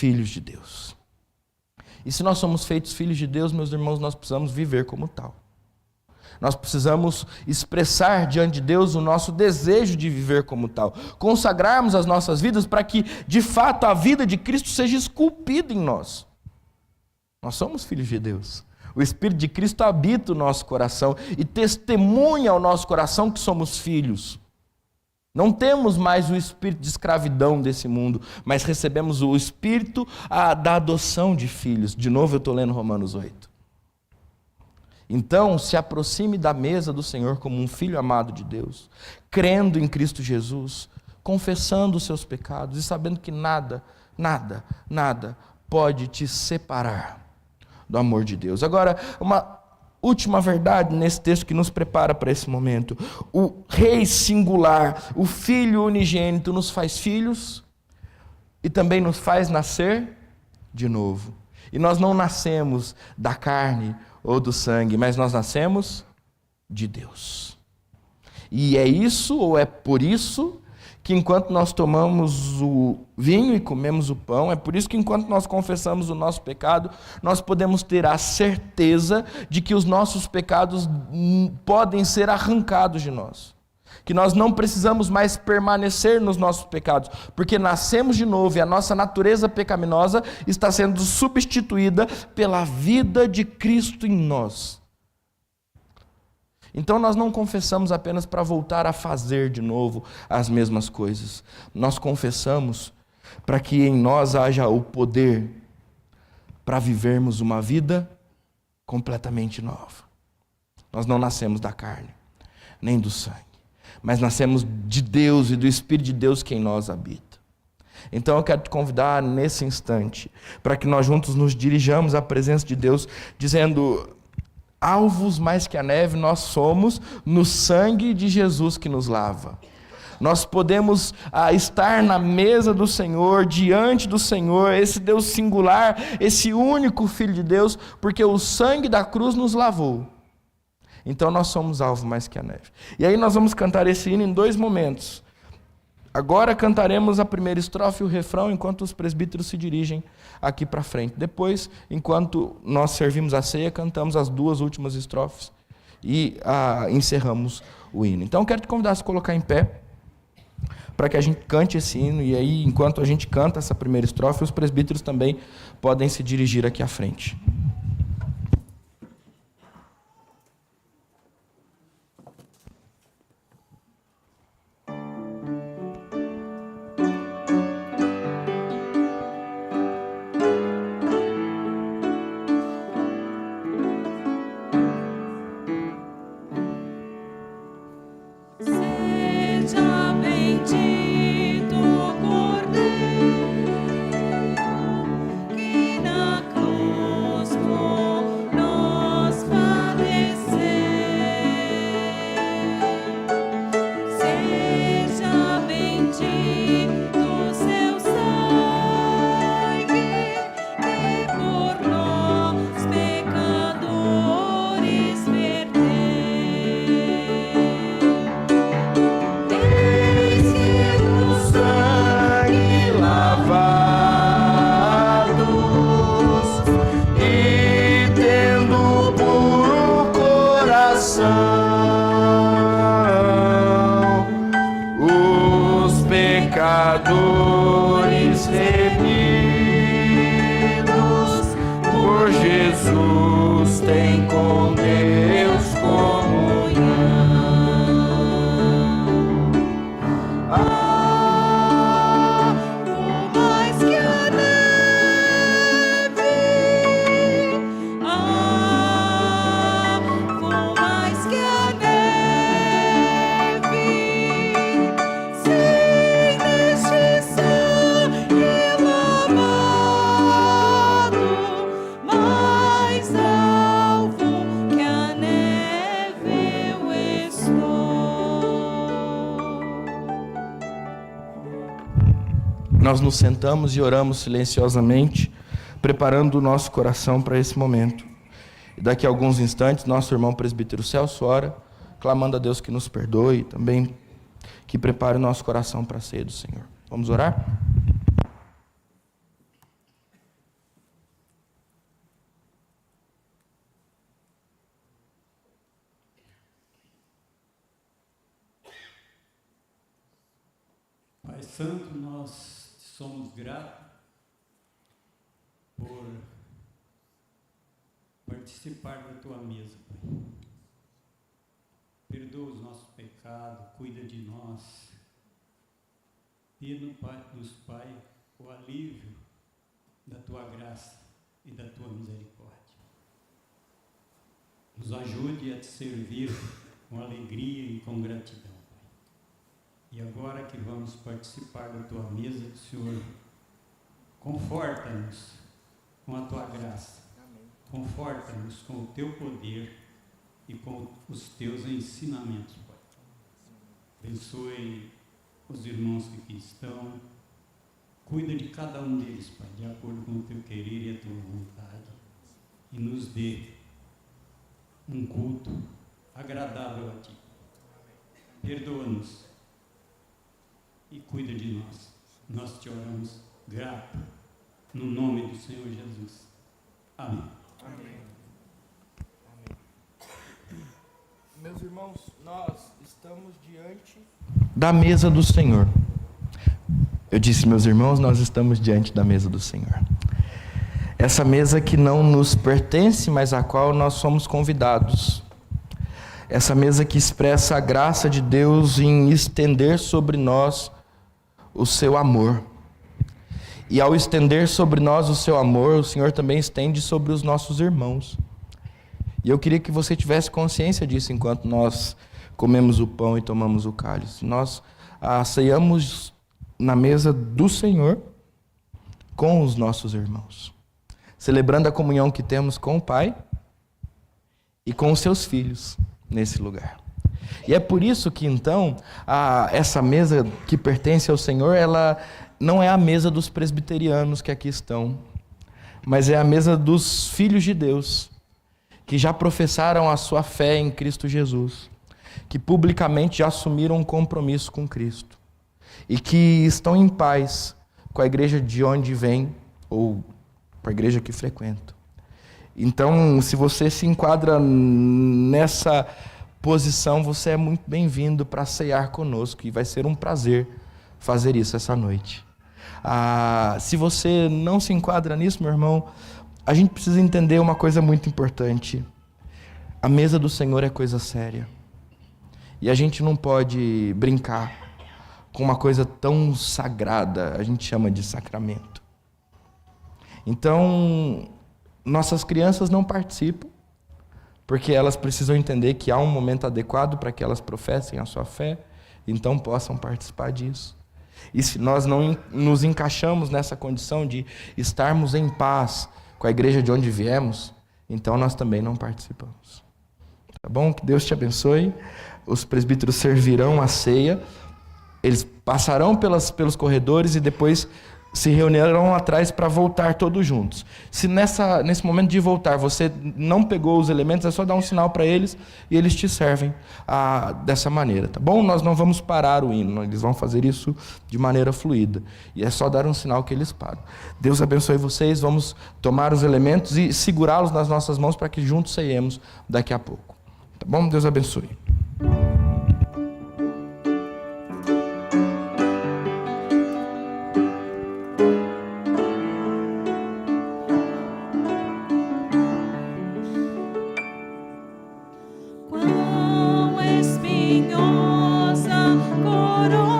filhos de Deus. E se nós somos feitos filhos de Deus, meus irmãos, nós precisamos viver como tal. Nós precisamos expressar diante de Deus o nosso desejo de viver como tal. Consagrarmos as nossas vidas para que, de fato, a vida de Cristo seja esculpida em nós. Nós somos filhos de Deus. O Espírito de Cristo habita o nosso coração e testemunha ao nosso coração que somos filhos. Não temos mais o espírito de escravidão desse mundo, mas recebemos o espírito da adoção de filhos. De novo eu estou lendo Romanos 8. Então, se aproxime da mesa do Senhor como um filho amado de Deus, crendo em Cristo Jesus, confessando os seus pecados e sabendo que nada pode te separar do amor de Deus. Agora, uma última verdade nesse texto que nos prepara para esse momento. O Rei singular, o Filho unigênito, nos faz filhos e também nos faz nascer de novo. E nós não nascemos da carne ou do sangue, mas nós nascemos de Deus. E é isso, ou é por isso, que enquanto nós tomamos o vinho e comemos o pão, é por isso que enquanto nós confessamos o nosso pecado, nós podemos ter a certeza de que os nossos pecados podem ser arrancados de nós. Que nós não precisamos mais permanecer nos nossos pecados, porque nascemos de novo e a nossa natureza pecaminosa está sendo substituída pela vida de Cristo em nós. Então nós não confessamos apenas para voltar a fazer de novo as mesmas coisas. Nós confessamos para que em nós haja o poder para vivermos uma vida completamente nova. Nós não nascemos da carne, nem do sangue, mas nascemos de Deus e do Espírito de Deus que em nós habita. Então eu quero te convidar nesse instante para que nós juntos nos dirijamos à presença de Deus, dizendo: alvos mais que a neve nós somos no sangue de Jesus que nos lava. Nós podemos estar na mesa do Senhor, diante do Senhor, esse Deus singular, esse único Filho de Deus, porque o sangue da cruz nos lavou. Então nós somos alvo mais que a neve. E aí nós vamos cantar esse hino em 2 momentos. Agora cantaremos a primeira estrofe e o refrão, enquanto os presbíteros se dirigem aqui para frente. Depois, enquanto nós servimos a ceia, cantamos as 2 últimas estrofes e encerramos o hino. Então, eu quero te convidar a se colocar em pé para que a gente cante esse hino. E aí, enquanto a gente canta essa primeira estrofe, os presbíteros também podem se dirigir aqui à frente. pecadores remidos por Jesus, tem com Deus comunhão. Vou mais que a neve, vou mais que a neve, sem neste sangue lavado, mais alvo que a neve eu estou. Nós nos sentamos e oramos silenciosamente, preparando o nosso coração para esse momento. E daqui a alguns instantes, nosso irmão presbítero Celso ora, clamando a Deus que nos perdoe e também que prepare o nosso coração para a ceia do Senhor. Vamos orar? Santo, nós te somos gratos por participar da tua mesa, Pai. Perdoa os nossos pecados, cuida de nós. Pede-nos, Pai, o alívio da tua graça e da tua misericórdia. Nos ajude a te servir com alegria e com gratidão, Pai. E agora que vamos participar da tua mesa, Senhor, conforta-nos com a tua graça. Conforta-nos com o teu poder e com os teus ensinamentos, Pai. Abençoe os irmãos que aqui estão. Cuida de cada um deles, Pai, de acordo com o teu querer e a tua vontade. E nos dê um culto agradável a ti. Perdoa-nos e cuida de nós. Nós te oramos grato, no nome do Senhor Jesus. Amém. Amém. Meus irmãos, nós estamos diante da mesa do Senhor. Eu disse, meus irmãos, nós estamos diante da mesa do Senhor. Essa mesa que não nos pertence, mas a qual nós somos convidados. Essa mesa que expressa a graça de Deus em estender sobre nós o seu amor. E ao estender sobre nós o seu amor, o Senhor também estende sobre os nossos irmãos. E eu queria que você tivesse consciência disso enquanto nós comemos o pão e tomamos o cálice. Nós ceiamos na mesa do Senhor com os nossos irmãos, celebrando a comunhão que temos com o Pai e com os seus filhos nesse lugar. E é por isso que então essa mesa que pertence ao Senhor, ela não é a mesa dos presbiterianos que aqui estão, mas é a mesa dos filhos de Deus, que já professaram a sua fé em Cristo Jesus, que publicamente já assumiram um compromisso com Cristo e que estão em paz com a igreja de onde vem ou com a igreja que frequenta. Então, se você se enquadra nessa posição, você é muito bem-vindo para ceiar conosco e vai ser um prazer fazer isso essa noite. Se você não se enquadra nisso, meu irmão, a gente precisa entender uma coisa muito importante. A mesa do Senhor é coisa séria. E a gente não pode brincar com uma coisa tão sagrada, a gente chama de sacramento. Então, nossas crianças não participam, porque elas precisam entender que há um momento adequado para que elas professem a sua fé, então possam participar disso. E se nós não nos encaixamos nessa condição de estarmos em paz com a igreja de onde viemos, então nós também não participamos. Tá bom? Que Deus te abençoe. Os presbíteros servirão a ceia, eles passarão pelos corredores e depois se reunirão atrás para voltar todos juntos. Se nesse momento de voltar você não pegou os elementos, é só dar um sinal para eles e eles te servem dessa maneira, tá bom? Nós não vamos parar o hino, eles vão fazer isso de maneira fluida. E é só dar um sinal que eles param. Deus abençoe vocês, vamos tomar os elementos e segurá-los nas nossas mãos para que juntos ceiemos daqui a pouco. Tá bom? Deus abençoe. Quão espinhosa coroa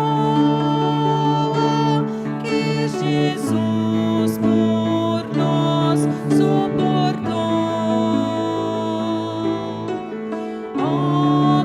que Jesus por nós suportou. Oh,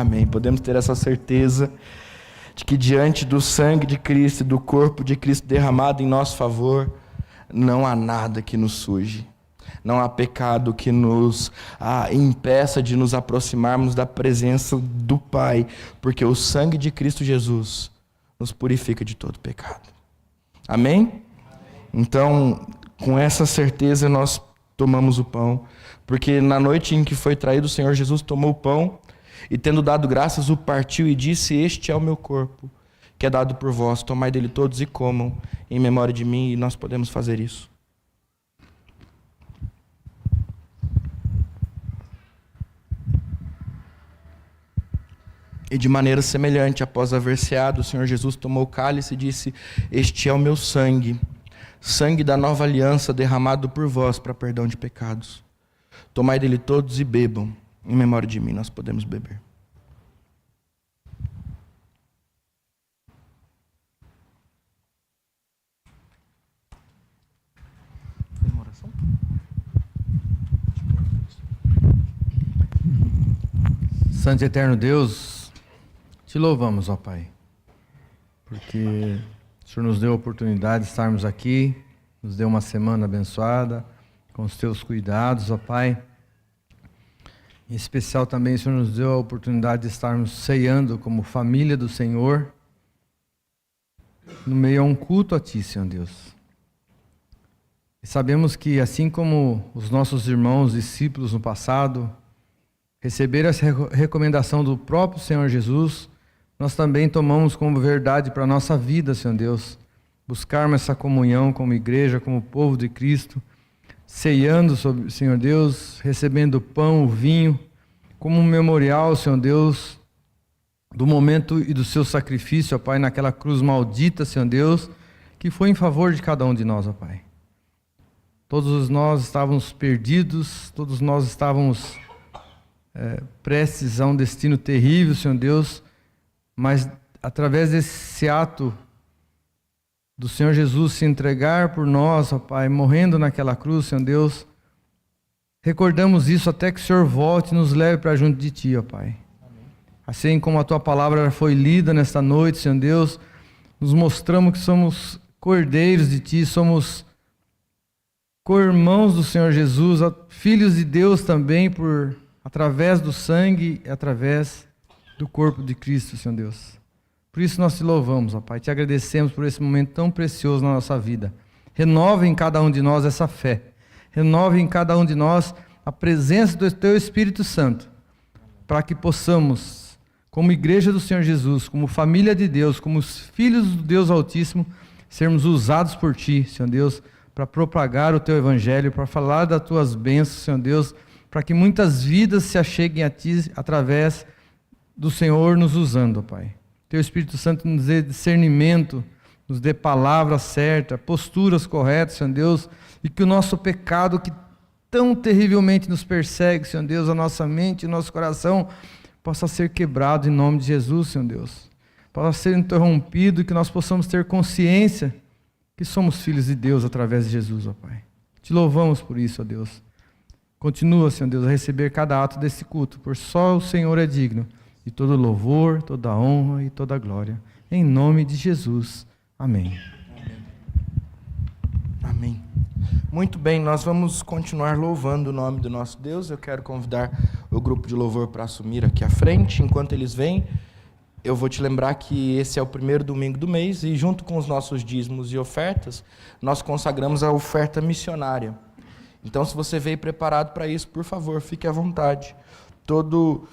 Amém. Podemos ter essa certeza de que diante do sangue de Cristo e do corpo de Cristo derramado em nosso favor, não há nada que nos suje. Não há pecado que nos impeça de nos aproximarmos da presença do Pai, porque o sangue de Cristo Jesus nos purifica de todo pecado. Amém? Então, com essa certeza, nós tomamos o pão, porque na noite em que foi traído, o Senhor Jesus tomou o pão e, tendo dado graças, o partiu e disse: este é o meu corpo, que é dado por vós, tomai dele todos e comam em memória de mim. E nós podemos fazer isso. E de maneira semelhante, após haver ceado, o Senhor Jesus tomou o cálice e disse: este é o meu sangue, sangue da nova aliança derramado por vós para perdão de pecados. Tomai dele todos e bebam em memória de mim. Nós podemos beber. Santo e eterno Deus, te louvamos, ó Pai, porque o Senhor nos deu a oportunidade de estarmos aqui, nos deu uma semana abençoada, com os teus cuidados, ó Pai. Em especial também o Senhor nos deu a oportunidade de estarmos ceando como família do Senhor, no meio a um culto a Ti, Senhor Deus. E sabemos que assim como os nossos irmãos discípulos no passado receberam essa recomendação do próprio Senhor Jesus, nós também tomamos como verdade para a nossa vida, Senhor Deus, buscarmos essa comunhão como igreja, como povo de Cristo, ceando, Senhor Deus, recebendo o pão, o vinho, como um memorial, Senhor Deus, do momento e do seu sacrifício, ó Pai, naquela cruz maldita, Senhor Deus, que foi em favor de cada um de nós, ó Pai. Todos nós estávamos perdidos, todos nós estávamos prestes a um destino terrível, Senhor Deus, mas através desse ato do Senhor Jesus se entregar por nós, ó Pai, morrendo naquela cruz, Senhor Deus, recordamos isso até que o Senhor volte e nos leve para junto de Ti, ó Pai. Assim como a Tua palavra foi lida nesta noite, Senhor Deus, nos mostramos que somos cordeiros de Ti, somos co-irmãos do Senhor Jesus, filhos de Deus também, através do sangue e através do corpo de Cristo, Senhor Deus. Por isso nós te louvamos, ó Pai, te agradecemos por esse momento tão precioso na nossa vida. Renova em cada um de nós essa fé. Renova em cada um de nós a presença do Teu Espírito Santo, para que possamos, como igreja do Senhor Jesus, como família de Deus, como os filhos do Deus Altíssimo, sermos usados por Ti, Senhor Deus, para propagar o Teu Evangelho, para falar das Tuas bênçãos, Senhor Deus, para que muitas vidas se acheguem a Ti através do Senhor nos usando, ó Pai. Teu Espírito Santo nos dê discernimento, nos dê palavras certas, posturas corretas, Senhor Deus, e que o nosso pecado que tão terrivelmente nos persegue, Senhor Deus, a nossa mente e o nosso coração, possa ser quebrado em nome de Jesus, Senhor Deus. Possa ser interrompido e que nós possamos ter consciência que somos filhos de Deus através de Jesus, ó Pai. Te louvamos por isso, ó Deus. Continua, Senhor Deus, a receber cada ato desse culto, por só o Senhor é digno de todo louvor, toda honra e toda glória. Em nome de Jesus. Amém. Amém. Muito bem, nós vamos continuar louvando o nome do nosso Deus. Eu quero convidar o grupo de louvor para assumir aqui à frente. Enquanto eles vêm, eu vou te lembrar que esse é o primeiro domingo do mês e junto com os nossos dízimos e ofertas, nós consagramos a oferta missionária. Então, se você veio preparado para isso, por favor, fique à vontade. Todo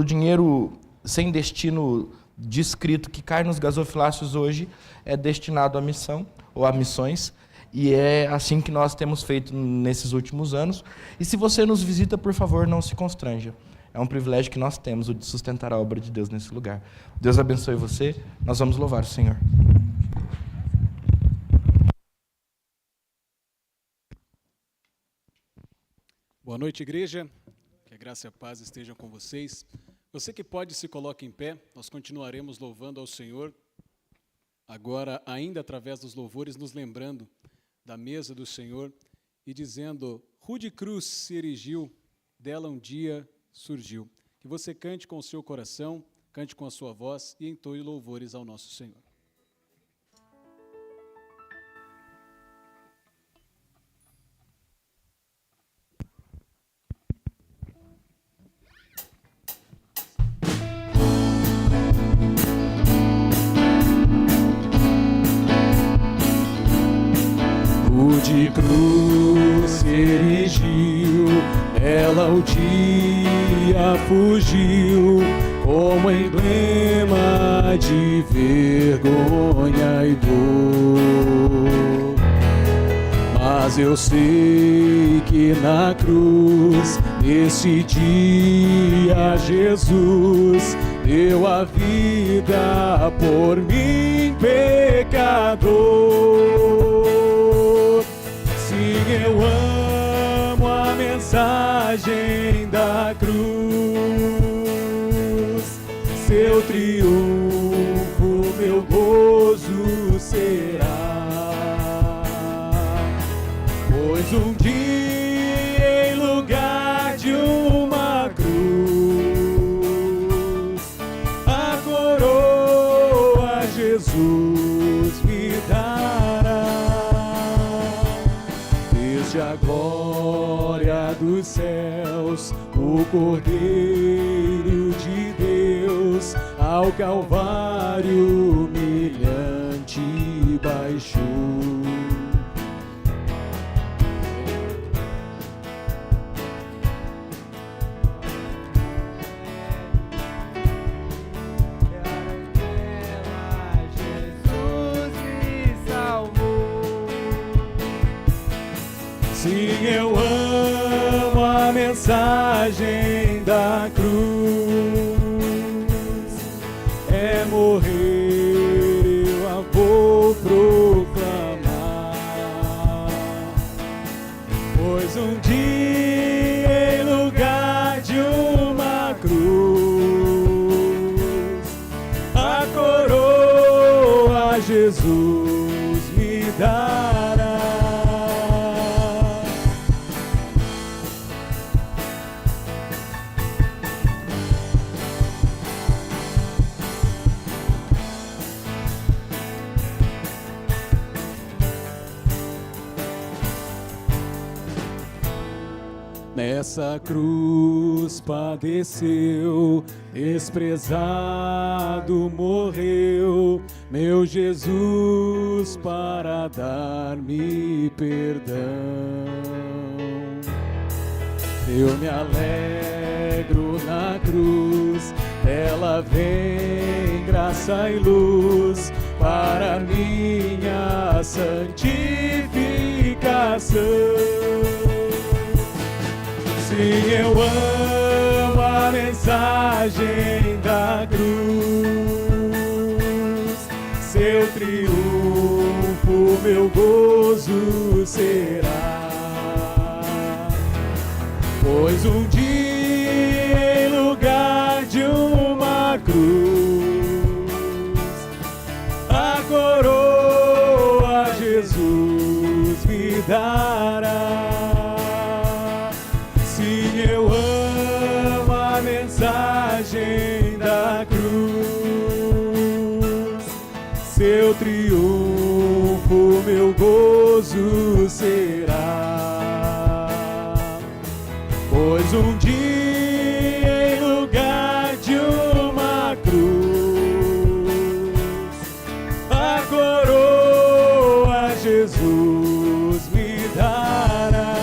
dinheiro sem destino descrito que cai nos gasofiláceos hoje é destinado à missão ou a missões, e é assim que nós temos feito nesses últimos anos. E se você nos visita, por favor, não se constranja. É um privilégio que nós temos, o de sustentar a obra de Deus nesse lugar. Deus abençoe você. Nós vamos louvar o Senhor. Boa noite, igreja. Que a graça e a paz estejam com vocês. Você que pode, se coloque em pé. Nós continuaremos louvando ao Senhor. Agora, ainda através dos louvores, nos lembrando da mesa do Senhor e dizendo: rude cruz se erigiu, dela um dia surgiu. que você cante com o seu coração, cante com a sua voz e entoe louvores ao nosso Senhor. De cruz se erigiu, ela o dia fugiu, como emblema de vergonha e dor. Mas eu sei que na cruz, nesse dia, Jesus deu a vida por mim, pecador. Eu amo a mensagem da cruz, seu triunfo, meu gozo será. Pois um dia, em lugar de uma cruz, a coroa Jesus me dará. A glória dos céus, o Cordeiro de Deus, ao Calvário humilhante baixou. Sim, eu amo a mensagem da cruz, é morrer, eu a vou proclamar, pois um dia, em lugar de uma cruz, a coroa Jesus me dará. Nessa cruz padeceu, desprezado morreu, meu Jesus para dar-me perdão. Eu me alegro na cruz, ela vem graça e luz para minha santificação. Sim, eu amo a mensagem da cruz, seu triunfo, meu gozo será. Pois um dia, em lugar de uma cruz, a coroa Jesus me dará. Eu amo a mensagem da cruz, seu triunfo, meu gozo será. Pois um dia, em lugar de uma cruz, a coroa Jesus me dará.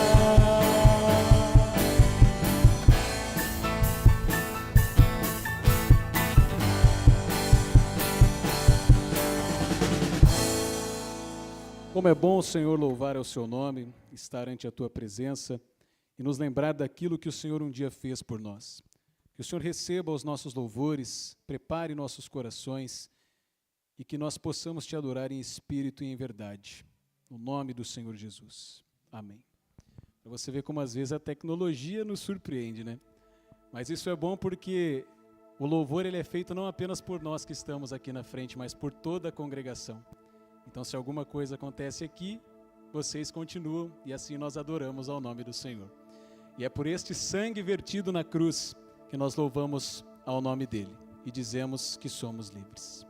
Como é bom, Senhor, louvar ao Seu nome, estar ante a Tua presença e nos lembrar daquilo que o Senhor um dia fez por nós. Que o Senhor receba os nossos louvores, prepare nossos corações e que nós possamos Te adorar em espírito e em verdade. No nome do Senhor Jesus. Amém. Para você ver como às vezes a tecnologia nos surpreende, né? Mas isso é bom porque o louvor ele é feito não apenas por nós que estamos aqui na frente, mas por toda a congregação. Então, se alguma coisa acontece aqui, vocês continuam e assim nós adoramos ao nome do Senhor. E é por este sangue vertido na cruz que nós louvamos ao nome dele e dizemos que somos livres.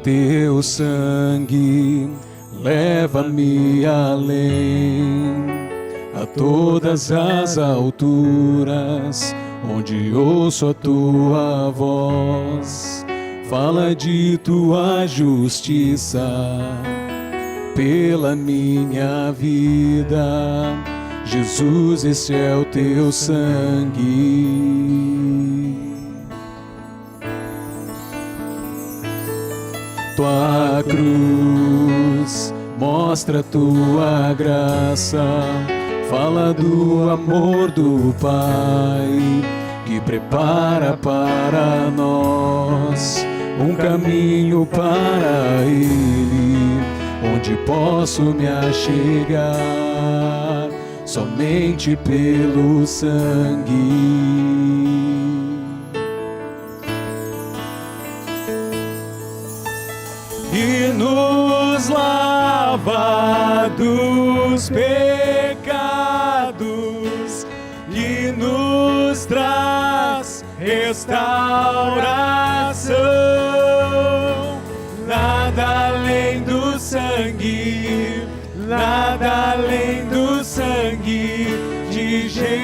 Teu sangue leva-me além, a todas as alturas, onde ouço a tua voz. Fala de tua justiça pela minha vida. Jesus, esse é o teu sangue. Tua cruz mostra tua graça, fala do amor do Pai, que prepara para nós um caminho para Ele, onde posso me achegar somente pelo sangue. E nos lava dos pecados e nos traz restauração. Nada além do sangue, nada além do sangue de Jesus.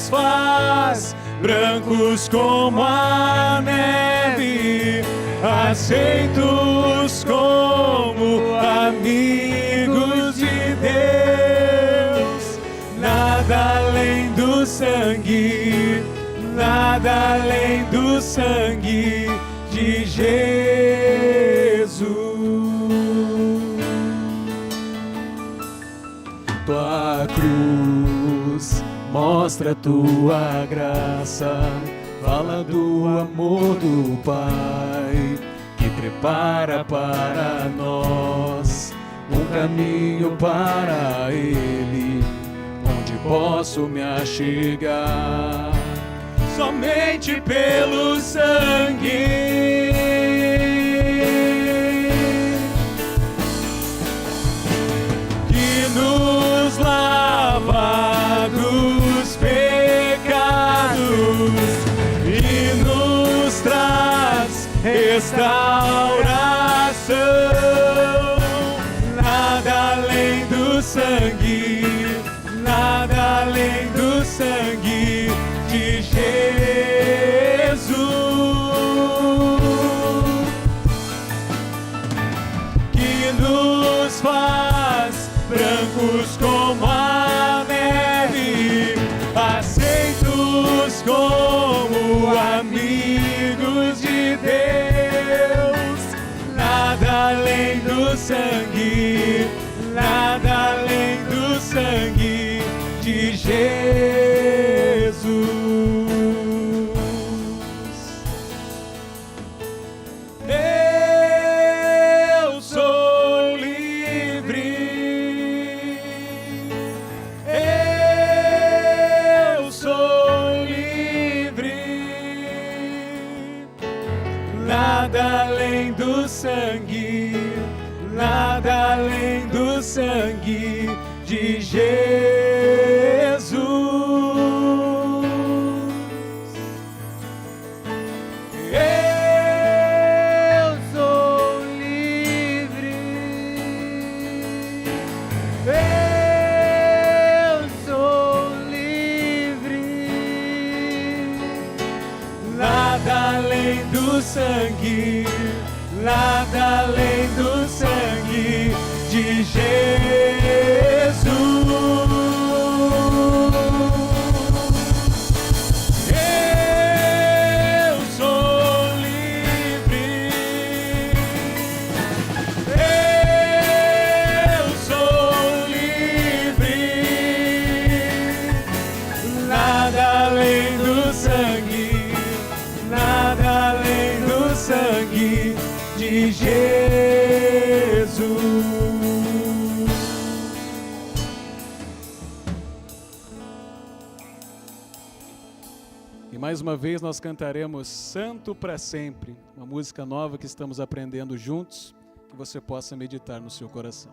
Faz brancos como a neve, aceitos como amigos de Deus. Nada além do sangue, nada além do sangue de Jesus. Tua cruz mostra tua graça, fala do amor do Pai, que prepara para nós um caminho para Ele, onde posso me achegar somente pelo sangue. Que nos lava dos pecados e nos traz restauração. Nada além do sangue, nada além do sangue de Jesus, que nos faz brancos como a neve, aceitos como amigos de Deus. Nada além do sangue, nada além do sangue de Jesus. Eu sou livre, eu sou livre. Nada além do sangue, nada além do sangue de Jesus. Eu sou livre, eu sou livre. Nada além do sangue, nada além do sangue de Jesus. Eu sou livre, eu sou livre. Nada além do sangue, nada além do sangue de Jesus. E mais uma vez nós cantaremos Santo para Sempre, uma música nova que estamos aprendendo juntos, que você possa meditar no seu coração.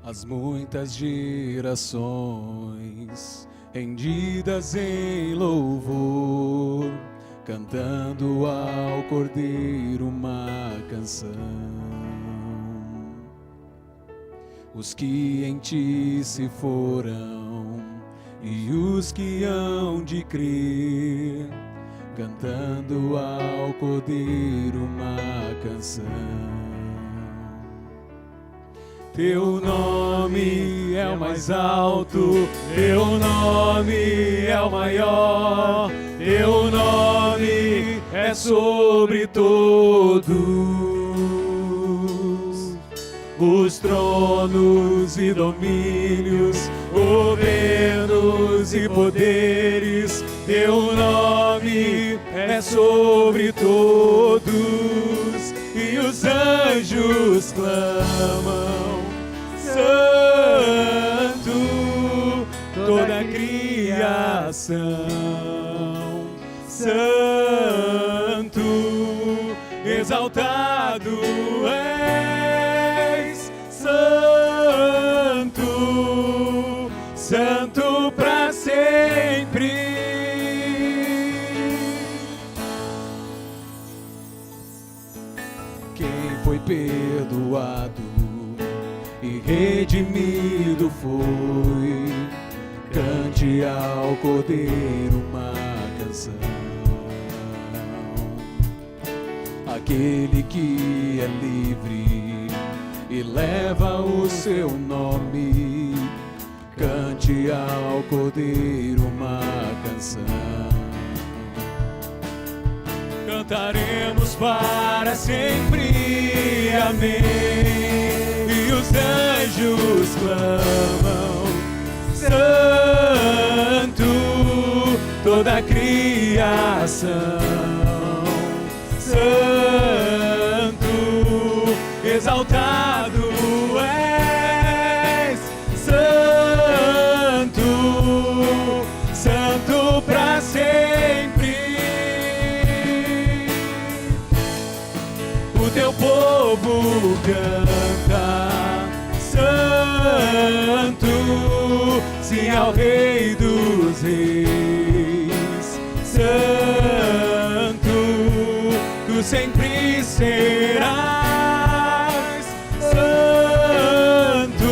As muitas gerações rendidas em louvor, cantando ao Cordeiro uma canção. Os que em ti se foram e os que hão de crer, cantando ao Cordeiro uma canção. Teu nome é o mais alto, teu nome é o maior, teu nome é sobre todos os tronos e domínios, governos e poderes. Teu nome é sobre todos e os anjos clamam. Santo, toda a criação, Santo, exaltado és, Santo, Santo para sempre. Quem foi perdoado e redimido foi, cante ao Cordeiro uma canção. Aquele que é livre e leva o seu nome, cante ao Cordeiro uma canção. Cantaremos para sempre, amém. E os anjos clamam, Santo, toda a criação, Santo, exaltado és, Santo, Santo para sempre. O teu povo canta, Santo, sim ao Rei dos Reis, Santo, tu sempre serás, Santo,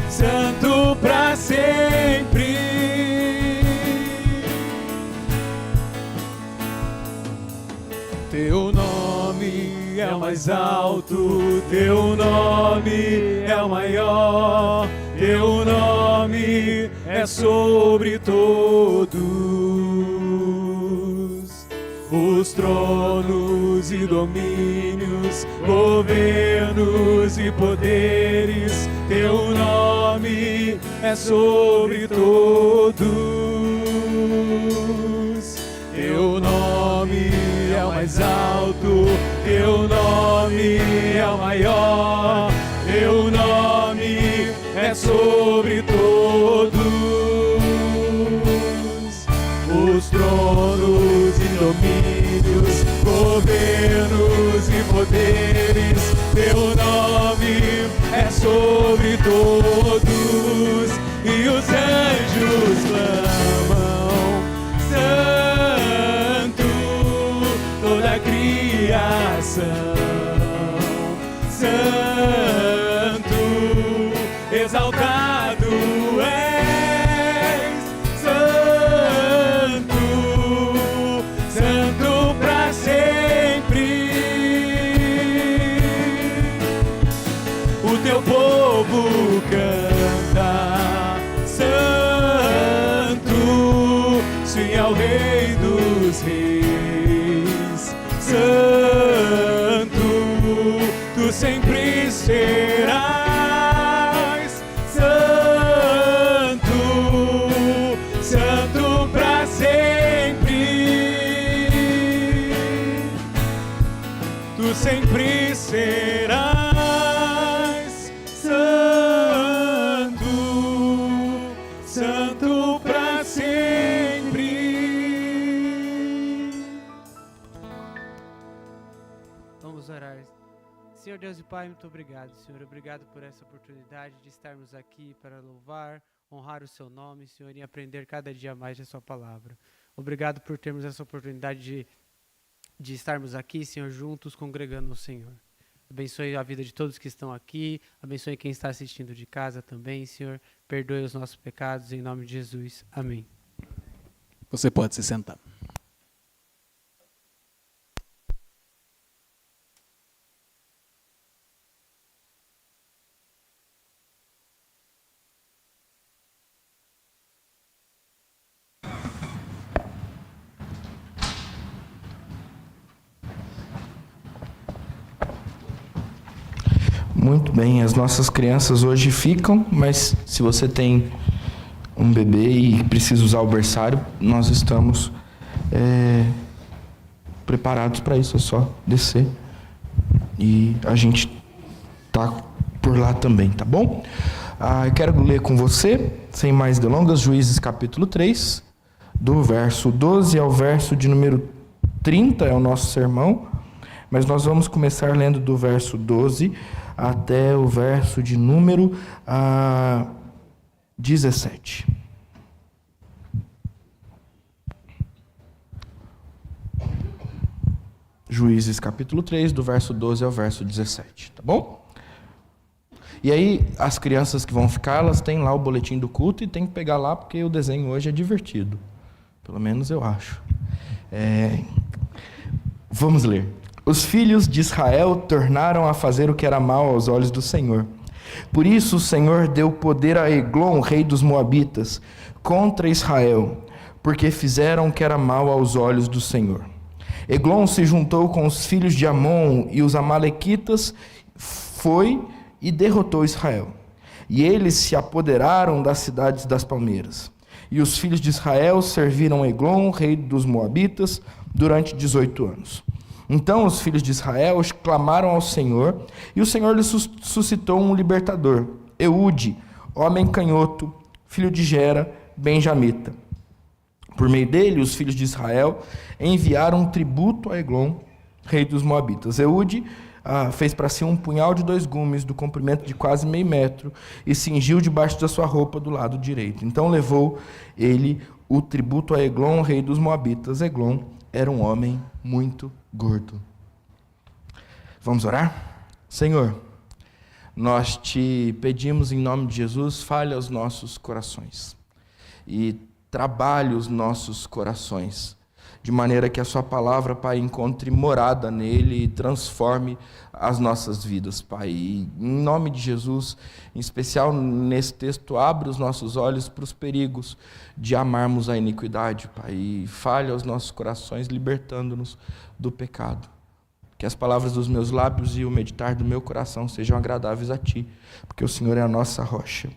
Santo para sempre. Teu nome é o mais alto, teu nome é o maior, teu nome é sobre todos os tronos e domínios, governos e poderes. Teu nome é sobre todos. Teu nome é o mais alto, teu nome é o maior, teu nome é sobre todos os tronos e domínios, governos e poderes. Teu nome é sobre todos e os anjos clamam, Santo, toda a criação, Santo, exaltado és, Santo, Santo para sempre. O teu povo canta, Santo, sim ao Rei dos Reis, Santo, tu sempre serás, Santo, Senhor Deus e Pai, muito obrigado, Senhor. Obrigado por essa oportunidade de estarmos aqui para louvar, honrar o Seu nome, Senhor, e aprender cada dia mais da Sua palavra. Obrigado por termos essa oportunidade de estarmos aqui, Senhor, juntos, congregando o Senhor. Abençoe a vida de todos que estão aqui, abençoe quem está assistindo de casa também, Senhor. Perdoe os nossos pecados, em nome de Jesus. Amém. Você pode se sentar. Muito bem, as nossas crianças hoje ficam, mas se você tem um bebê e precisa usar o berçário, nós estamos preparados para isso, é só descer e a gente está por lá também, tá bom? Eu quero ler com você, sem mais delongas, Juízes capítulo 3, do verso 12 ao verso de número 30, é o nosso sermão, mas nós vamos começar lendo do verso 12 até o verso de número 17. Juízes capítulo 3, do verso 12 ao verso 17, tá bom? E aí, as crianças que vão ficar, elas têm lá o boletim do culto e tem que pegar lá porque o desenho hoje é divertido. Pelo menos eu acho. Vamos ler. Os filhos de Israel tornaram a fazer o que era mal aos olhos do Senhor. Por isso o Senhor deu poder a Eglon, rei dos Moabitas, contra Israel, porque fizeram o que era mal aos olhos do Senhor. Eglon se juntou com os filhos de Amon e os amalequitas, foi e derrotou Israel. E eles se apoderaram das cidades das palmeiras. E os filhos de Israel serviram Eglon, rei dos Moabitas, durante 18 anos. Então os filhos de Israel clamaram ao Senhor, e o Senhor lhes suscitou um libertador, Eude, homem canhoto, filho de Gera, benjamita. Por meio dele, os filhos de Israel enviaram um tributo a Eglon, rei dos Moabitas. Eude fez para si um punhal de 2 gumes, do comprimento de quase meio metro, e cingiu debaixo da sua roupa do lado direito. Então levou ele o tributo a Eglon, rei dos Moabitas. Eglon era um homem muito gordo. Vamos orar? Senhor, nós te pedimos em nome de Jesus, fale aos nossos corações e trabalhe os nossos corações, de maneira que a sua palavra, Pai, encontre morada nele e transforme as nossas vidas, Pai. E, em nome de Jesus, em especial nesse texto, abre os nossos olhos para os perigos de amarmos a iniquidade, Pai, e fale aos nossos corações, libertando-nos do pecado. Que as palavras dos meus lábios e o meditar do meu coração sejam agradáveis a Ti, porque o Senhor é a nossa rocha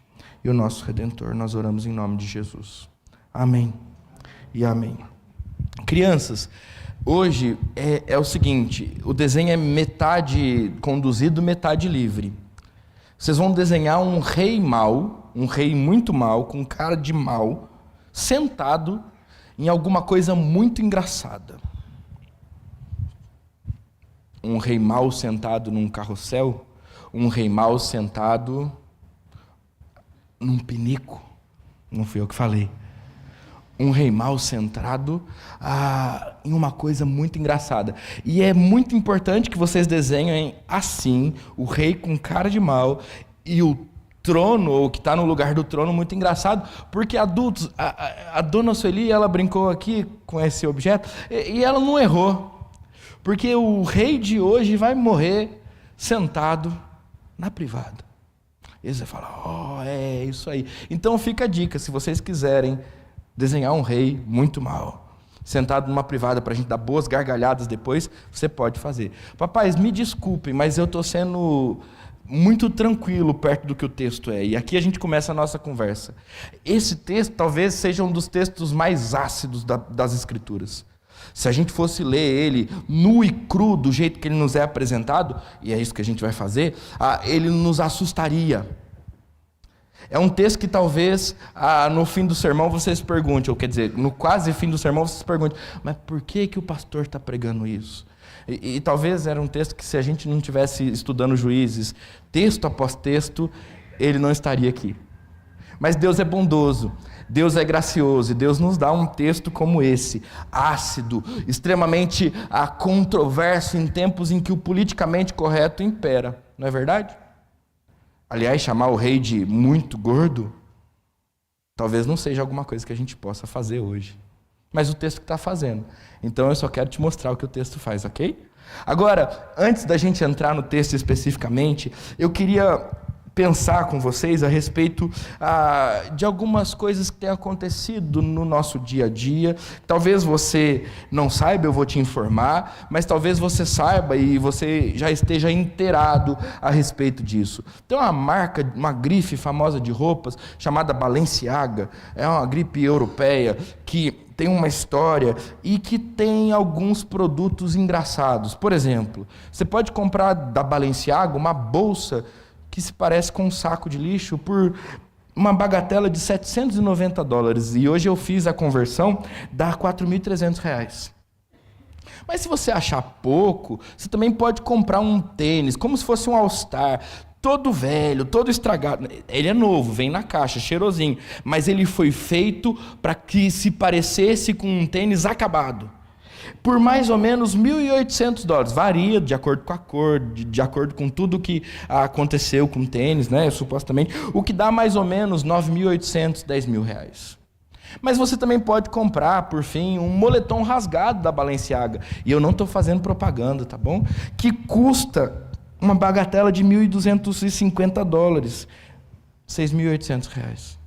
e o nosso Redentor. Nós oramos em nome de Jesus. Amém e amém. Crianças, hoje é o seguinte, o desenho é metade conduzido, metade livre. Vocês vão desenhar um rei mau, um rei muito mau, com cara de mau, sentado em alguma coisa muito engraçada. Um rei mau sentado num carrossel, um rei mau sentado num pinico. Não fui eu que falei. Um rei mau sentado em uma coisa muito engraçada. E é muito importante que vocês desenhem assim, o rei com cara de mau e o trono, ou que está no lugar do trono, muito engraçado, porque adultos, a dona Sueli, ela brincou aqui com esse objeto, e ela não errou. Porque o rei de hoje vai morrer sentado na privada. E você fala, é isso aí. Então fica a dica, se vocês quiserem desenhar um rei muito mau, sentado numa privada para a gente dar boas gargalhadas depois, você pode fazer. Papais, me desculpem, mas eu estou sendo muito tranquilo perto do que o texto é. E aqui a gente começa a nossa conversa. Esse texto talvez seja um dos textos mais ácidos das Escrituras. Se a gente fosse ler ele nu e cru, do jeito que ele nos é apresentado, e é isso que a gente vai fazer, ele nos assustaria. É um texto que talvez no fim do sermão você se pergunte, ou quer dizer, no quase fim do sermão você se pergunte, mas por que o pastor está pregando isso? E talvez era um texto que, se a gente não estivesse estudando Juízes, texto após texto, ele não estaria aqui. Mas Deus é bondoso, Deus é gracioso, e Deus nos dá um texto como esse, ácido, extremamente controverso, em tempos em que o politicamente correto impera, não é verdade? Aliás, chamar o rei de muito gordo, talvez não seja alguma coisa que a gente possa fazer hoje. Mas o texto que está fazendo. Então eu só quero te mostrar o que o texto faz, ok? Agora, antes da gente entrar no texto especificamente, eu queria pensar com vocês a respeito de algumas coisas que têm acontecido no nosso dia a dia. Talvez você não saiba, eu vou te informar, mas talvez você saiba e você já esteja inteirado a respeito disso. Tem uma marca, uma grife famosa de roupas chamada Balenciaga, é uma grife europeia que tem uma história e que tem alguns produtos engraçados. Por exemplo, você pode comprar da Balenciaga uma bolsa que se parece com um saco de lixo por uma bagatela de $790. E hoje eu fiz a conversão, dá R$4.300. Mas se você achar pouco, você também pode comprar um tênis, como se fosse um All-Star, todo velho, todo estragado. Ele é novo, vem na caixa, cheirosinho, mas ele foi feito para que se parecesse com um tênis acabado. Por mais ou menos $1.800, varia de acordo com a cor, de acordo com tudo que aconteceu com o tênis, né, supostamente, o que dá mais ou menos R$9.800, R$10.000. Mas você também pode comprar, por fim, um moletom rasgado da Balenciaga, e eu não estou fazendo propaganda, tá bom? Que custa uma bagatela de $1.250, R$6.800.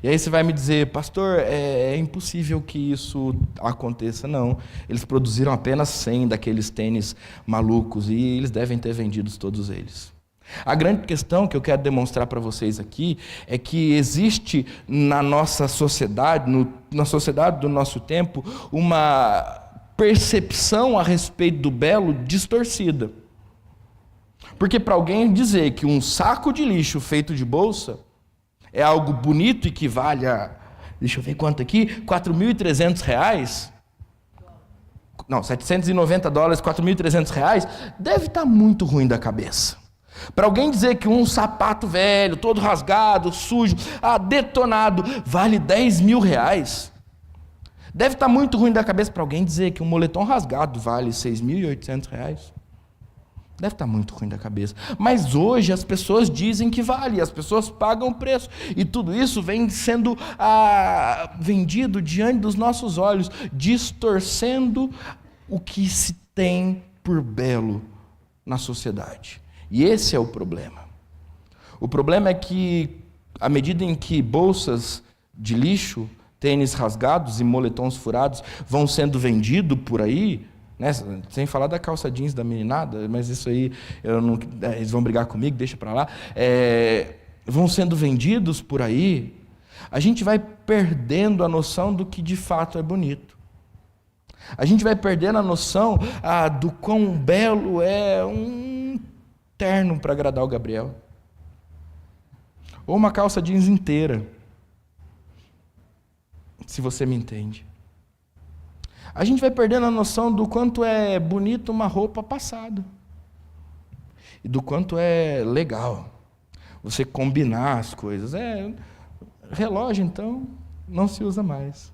E aí você vai me dizer, pastor, é impossível que isso aconteça. Não, eles produziram apenas 100 daqueles tênis malucos e eles devem ter vendido todos eles. A grande questão que eu quero demonstrar para vocês aqui é que existe na nossa sociedade, na sociedade do nosso tempo, uma percepção a respeito do belo distorcida. Porque para alguém dizer que um saco de lixo feito de bolsa é algo bonito e que vale deixa eu ver quanto aqui, R$4.300, não, $790, R$4.300, deve estar muito ruim da cabeça. Para alguém dizer que um sapato velho, todo rasgado, sujo, detonado, vale R$10.000, deve estar muito ruim da cabeça para alguém dizer que um moletom rasgado vale R$6.800. Deve estar muito ruim da cabeça. Mas hoje as pessoas dizem que vale, as pessoas pagam o preço. E tudo isso vem sendo vendido diante dos nossos olhos, distorcendo o que se tem por belo na sociedade. E esse é o problema. O problema é que, à medida em que bolsas de lixo, tênis rasgados e moletons furados vão sendo vendidos por aí, né? Sem falar da calça jeans da meninada, mas isso aí eles vão brigar comigo, deixa para lá. Vão sendo vendidos por aí, a gente vai perdendo a noção do que de fato é bonito. A gente vai perdendo a noção do quão belo é um terno para agradar o Gabriel. Ou uma calça jeans inteira, se você me entende. A gente vai perdendo a noção do quanto é bonito uma roupa passada. E do quanto é legal você combinar as coisas. Relógio, então, não se usa mais.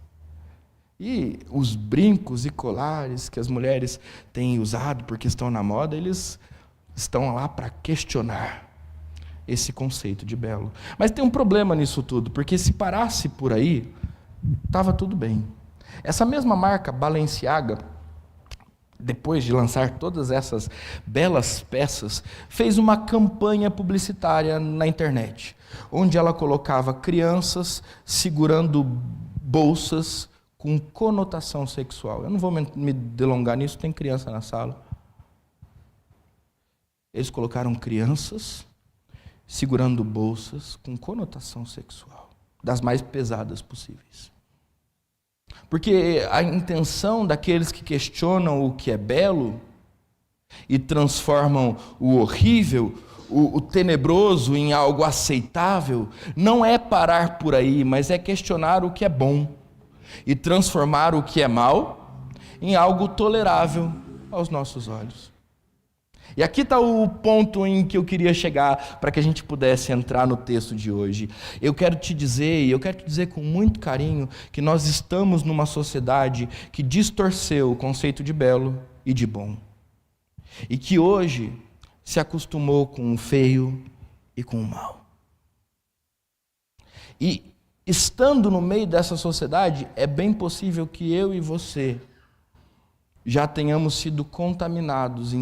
E os brincos e colares que as mulheres têm usado porque estão na moda, eles estão lá para questionar esse conceito de belo. Mas tem um problema nisso tudo, porque se parasse por aí, estava tudo bem. Essa mesma marca, Balenciaga, depois de lançar todas essas belas peças, fez uma campanha publicitária na internet, onde ela colocava crianças segurando bolsas com conotação sexual. Eu não vou me delongar nisso, tem criança na sala. Eles colocaram crianças segurando bolsas com conotação sexual, das mais pesadas possíveis. Porque a intenção daqueles que questionam o que é belo e transformam o horrível, o tenebroso em algo aceitável, não é parar por aí, mas é questionar o que é bom e transformar o que é mal em algo tolerável aos nossos olhos. E aqui está o ponto em que eu queria chegar para que a gente pudesse entrar no texto de hoje. Eu quero te dizer com muito carinho, que nós estamos numa sociedade que distorceu o conceito de belo e de bom. E que hoje se acostumou com o feio e com o mal. E estando no meio dessa sociedade, é bem possível que eu e você já tenhamos sido contaminados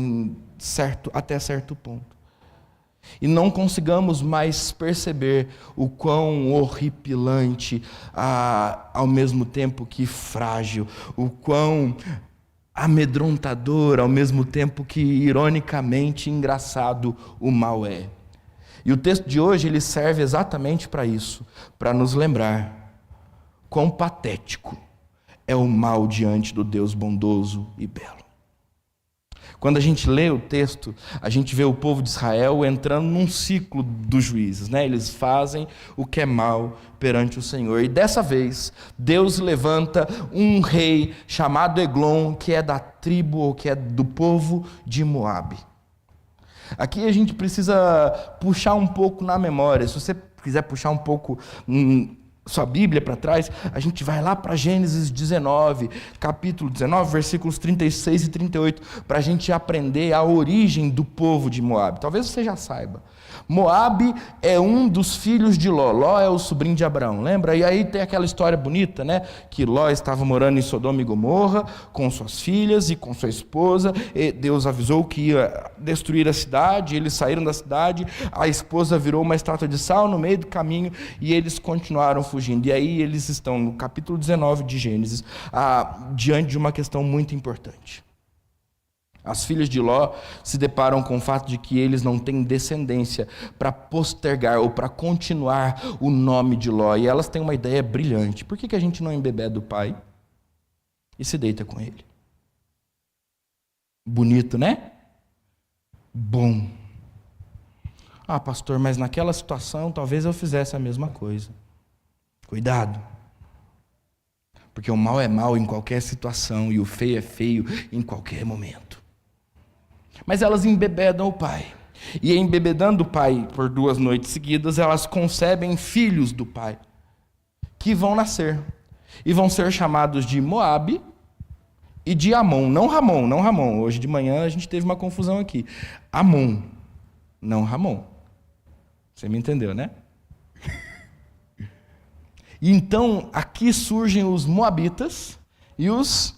até certo ponto. E não consigamos mais perceber o quão horripilante, ao mesmo tempo que frágil, o quão amedrontador, ao mesmo tempo que ironicamente engraçado o mal é. E o texto de hoje ele serve exatamente para isso, para nos lembrar quão patético é o mal diante do Deus bondoso e belo. Quando a gente lê o texto, a gente vê o povo de Israel entrando num ciclo dos juízes, né? Eles fazem o que é mal perante o Senhor. E dessa vez, Deus levanta um rei chamado Eglon, que é da tribo, ou que é do povo de Moabe. Aqui a gente precisa puxar um pouco na memória. Se você quiser puxar um pouco sua Bíblia para trás, a gente vai lá para Gênesis 19, capítulo 19, versículos 36 e 38, para a gente aprender a origem do povo de Moabe. Talvez você já saiba. Moabe é um dos filhos de Ló. Ló é o sobrinho de Abraão, lembra? E aí tem aquela história bonita, né? Que Ló estava morando em Sodoma e Gomorra com suas filhas e com sua esposa. E Deus avisou que ia destruir a cidade. Eles saíram da cidade. A esposa virou uma estátua de sal no meio do caminho e eles continuaram fugindo. E aí eles estão no capítulo 19 de Gênesis, diante de uma questão muito importante. As filhas de Ló se deparam com o fato de que eles não têm descendência para postergar ou para continuar o nome de Ló. E elas têm uma ideia brilhante. Por que a gente não embebeda o pai e se deita com ele? Bonito, né? Bom. Ah, pastor, mas naquela situação talvez eu fizesse a mesma coisa. Cuidado. Porque o mal é mal em qualquer situação e o feio é feio em qualquer momento. Mas elas embebedam o pai. E embebedando o pai por 2 noites seguidas, elas concebem filhos do pai, que vão nascer. E vão ser chamados de Moabe e de Amon. Não Ramon. Hoje de manhã a gente teve uma confusão aqui. Amon, não Ramon. Você me entendeu, né? E então, aqui surgem os moabitas e os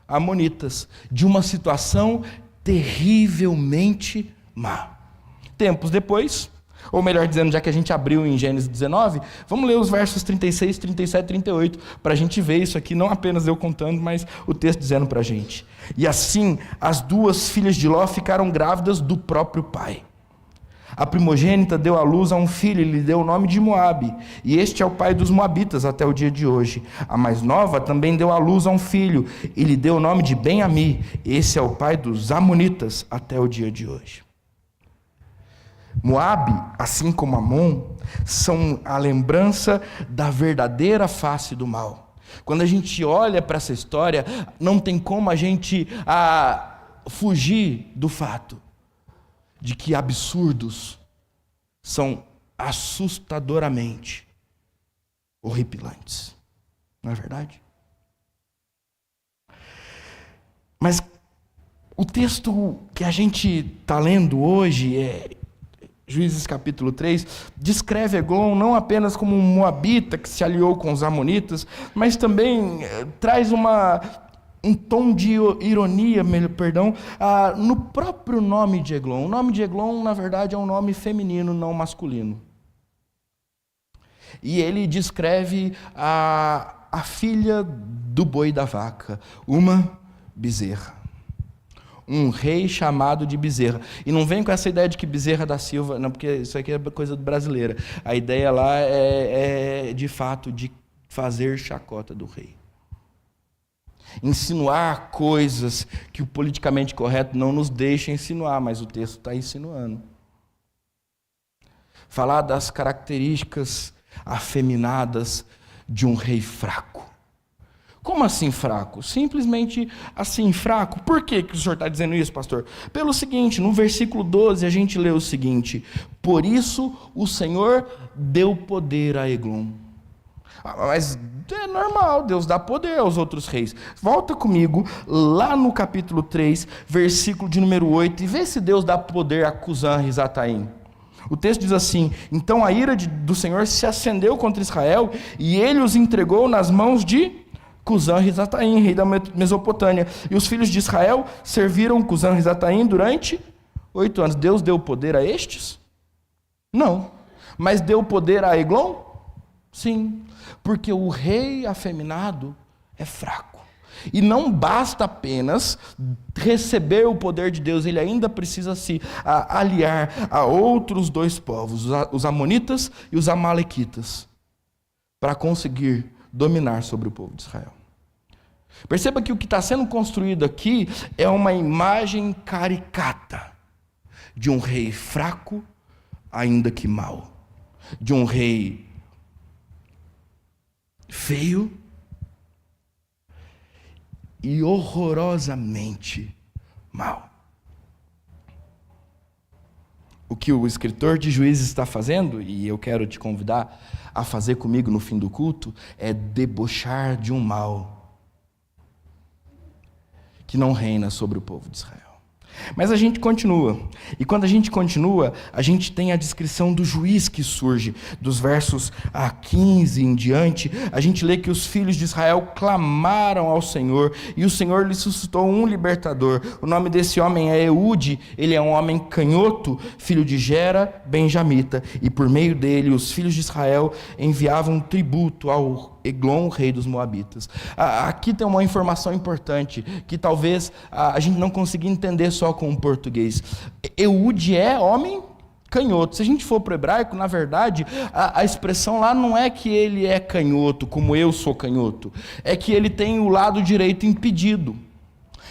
amonitas, de uma situação terrivelmente má. Tempos depois, ou melhor dizendo, já que a gente abriu em Gênesis 19, vamos ler os versos 36, 37 e 38, para a gente ver isso aqui, não apenas eu contando, mas o texto dizendo para a gente. E assim, as 2 filhas de Ló ficaram grávidas do próprio pai. A primogênita deu à luz a um filho e lhe deu o nome de Moabe, e este é o pai dos moabitas até o dia de hoje. A mais nova também deu à luz a um filho e lhe deu o nome de Ben-Ami, esse é o pai dos amonitas até o dia de hoje. Moabe, assim como Amon, são a lembrança da verdadeira face do mal. Quando a gente olha para essa história, não tem como a gente fugir do fato de que absurdos são assustadoramente horripilantes. Não é verdade? Mas o texto que a gente está lendo hoje, Juízes capítulo 3, descreve Eglon não apenas como um moabita que se aliou com os amonitas, mas também traz um tom de ironia, no próprio nome de Eglon. O nome de Eglon, na verdade, é um nome feminino, não masculino. E ele descreve a filha do boi da vaca, uma bezerra. Um rei chamado de Bezerra. E não vem com essa ideia de que Bezerra da Silva, não, porque isso aqui é coisa brasileira. A ideia lá é de fato, de fazer chacota do rei. Insinuar coisas que o politicamente correto não nos deixa insinuar, mas o texto está insinuando. falar das características afeminadas de um rei fraco. Como assim fraco? Simplesmente assim, fraco. Por que o senhor está dizendo isso, pastor? Pelo seguinte, no versículo 12 a gente lê o seguinte: por isso o Senhor deu poder a Eglon. Mas é normal, Deus dá poder aos outros reis. Volta comigo lá no capítulo 3, versículo de número 8, e vê se Deus dá poder a Cusã-Risataim. O texto diz assim: então a ira do Senhor se acendeu contra Israel, e ele os entregou nas mãos de Cusã-Risataim, rei da Mesopotâmia. E os filhos de Israel serviram Cusã-Risataim durante 8 anos. Deus deu poder a estes? Não. Mas deu poder a Eglon? Sim. Porque o rei afeminado é fraco. E não basta apenas receber o poder de Deus, ele ainda precisa se aliar a outros 2 povos, os amonitas e os amalequitas, para conseguir dominar sobre o povo de Israel. Perceba que o que está sendo construído aqui é uma imagem caricata de um rei fraco, ainda que mau, de um rei feio e horrorosamente mau. O que o escritor de Juízes está fazendo, e eu quero te convidar a fazer comigo no fim do culto, é debochar de um mal que não reina sobre o povo de Israel. Mas a gente continua, e quando a gente continua, a gente tem a descrição do juiz que surge, dos versos 15 em diante. A gente lê que os filhos de Israel clamaram ao Senhor, e o Senhor lhe suscitou um libertador. O nome desse homem é Eude, ele é um homem canhoto, filho de Gera, benjamita, e por meio dele os filhos de Israel enviavam tributo ao Eglon, rei dos Moabitas. Aqui tem uma informação importante, que talvez a gente não consiga entender só com o português. Eude é homem canhoto. Se a gente for para o hebraico, na verdade, a expressão lá não é que ele é canhoto, como eu sou canhoto, é que ele tem o lado direito impedido.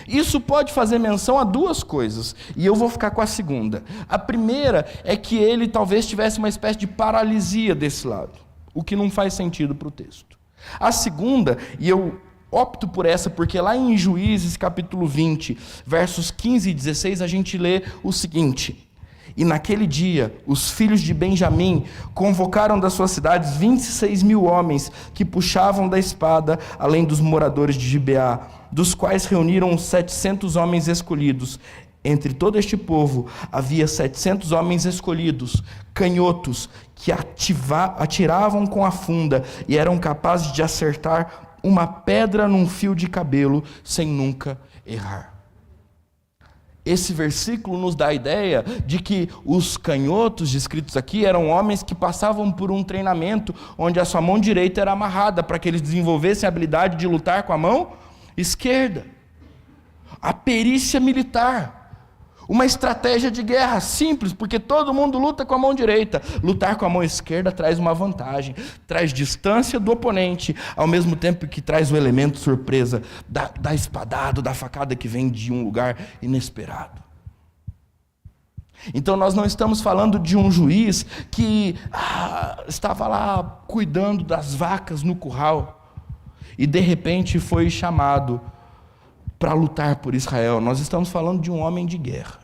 Isso pode fazer menção a 2 coisas, e eu vou ficar com a segunda. A primeira é que ele talvez tivesse uma espécie de paralisia desse lado, o que não faz sentido para o texto. A segunda, e eu opto por essa porque lá em Juízes capítulo 20, versos 15 e 16, a gente lê o seguinte: e naquele dia os filhos de Benjamim convocaram das suas cidades 26.000 homens que puxavam da espada, além dos moradores de Gibeá, dos quais reuniram 700 homens escolhidos. Entre todo este povo havia 700 homens escolhidos, canhotos, que atiravam com a funda e eram capazes de acertar uma pedra num fio de cabelo sem nunca errar. Esse versículo nos dá a ideia de que os canhotos descritos aqui eram homens que passavam por um treinamento onde a sua mão direita era amarrada para que eles desenvolvessem a habilidade de lutar com a mão esquerda. A perícia militar. Uma estratégia de guerra simples, porque todo mundo luta com a mão direita. Lutar com a mão esquerda traz uma vantagem, traz distância do oponente, ao mesmo tempo que traz o elemento surpresa da espadada, da facada que vem de um lugar inesperado. Então nós não estamos falando de um juiz que estava lá cuidando das vacas no curral e de repente foi chamado para lutar por Israel. Nós estamos falando de um homem de guerra.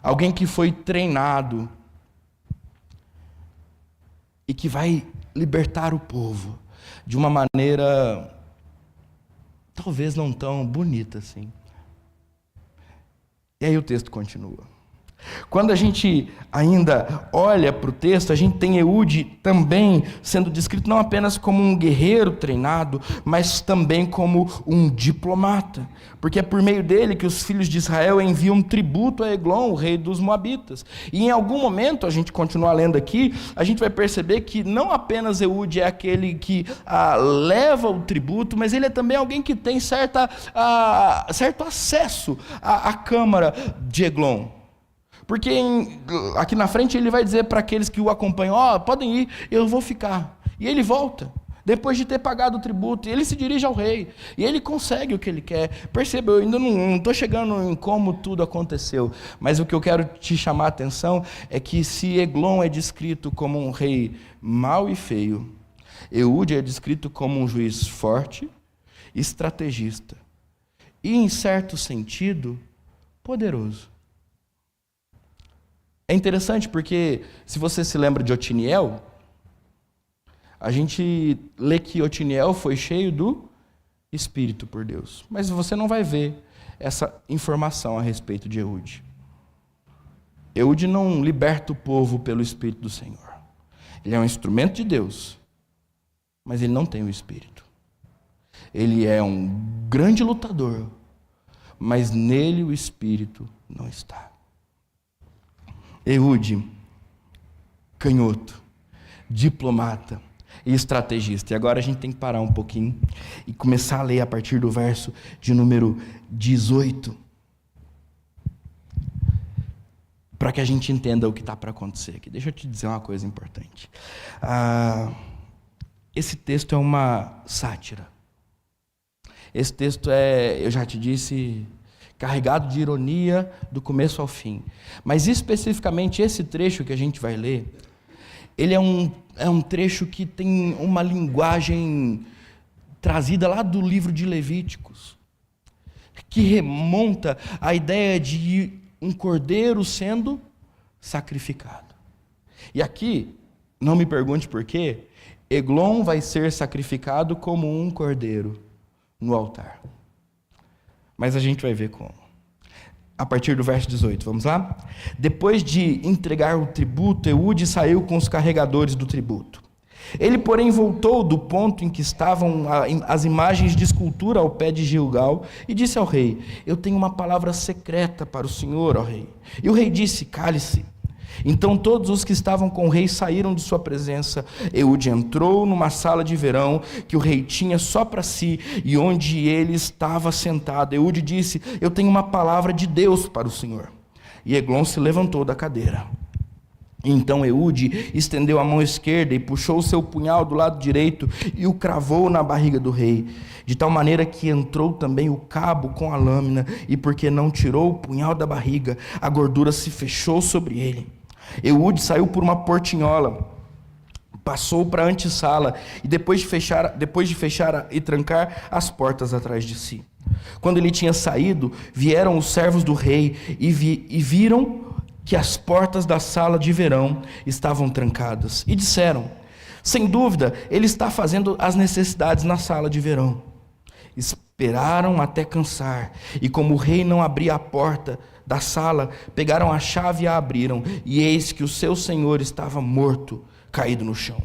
Alguém que foi treinado e que vai libertar o povo de uma maneira talvez não tão bonita assim. E aí o texto continua. Quando a gente ainda olha para o texto, a gente tem Eude também sendo descrito não apenas como um guerreiro treinado, mas também como um diplomata, porque é por meio dele que os filhos de Israel enviam tributo a Eglon, o rei dos Moabitas. E em algum momento, a gente continua lendo aqui, a gente vai perceber que não apenas Eude é aquele que leva o tributo, mas ele é também alguém que tem certo acesso à câmara de Eglon. Porque aqui na frente ele vai dizer para aqueles que o acompanham, podem ir, eu vou ficar. E ele volta. depois de ter pagado o tributo, e ele se dirige ao rei, e ele consegue o que ele quer. Perceba, eu ainda não estou chegando em como tudo aconteceu, mas o que eu quero te chamar a atenção é que se Eglon é descrito como um rei mau e feio, Eude é descrito como um juiz forte, estrategista e, em certo sentido, poderoso. É interessante porque, se você se lembra de Otiniel, a gente lê que Otiniel foi cheio do Espírito por Deus. Mas você não vai ver essa informação a respeito de Eude. Eude não liberta o povo pelo Espírito do Senhor. Ele é um instrumento de Deus, mas ele não tem o Espírito. Ele é um grande lutador, mas nele o Espírito não está. Eude, canhoto, diplomata e estrategista. E agora a gente tem que parar um pouquinho e começar a ler a partir do verso de número 18, para que a gente entenda o que está para acontecer aqui. Deixa eu te dizer uma coisa importante. Esse texto é uma sátira. Esse texto é, eu já te disse, carregado de ironia do começo ao fim. Mas especificamente esse trecho que a gente vai ler, ele é um trecho que tem uma linguagem trazida lá do livro de Levíticos, que remonta à ideia de um cordeiro sendo sacrificado. E aqui, não me pergunte por quê, Eglon vai ser sacrificado como um cordeiro no altar. Mas a gente vai ver como. A partir do verso 18, vamos lá? Depois de entregar o tributo, Eude saiu com os carregadores do tributo. Ele, porém, voltou do ponto em que estavam as imagens de escultura ao pé de Gilgal e disse ao rei: eu tenho uma palavra secreta para o senhor, ó rei. E o rei disse: cale-se. Então todos os que estavam com o rei saíram de sua presença. Eude entrou numa sala de verão que o rei tinha só para si e onde ele estava sentado. Eude disse: eu tenho uma palavra de Deus para o senhor. E Eglon se levantou da cadeira. Então Eude estendeu a mão esquerda e puxou o seu punhal do lado direito e o cravou na barriga do rei, de tal maneira que entrou também o cabo com a lâmina, e porque não tirou o punhal da barriga, a gordura se fechou sobre ele. Eude saiu por uma portinhola, passou para a antessala e depois de fechar e trancar as portas atrás de si. Quando ele tinha saído, vieram os servos do rei e viram que as portas da sala de verão estavam trancadas, e disseram: sem dúvida, ele está fazendo as necessidades na sala de verão. Esperaram até cansar, e como o rei não abria a porta da sala, pegaram a chave e a abriram, e eis que o seu senhor estava morto, caído no chão.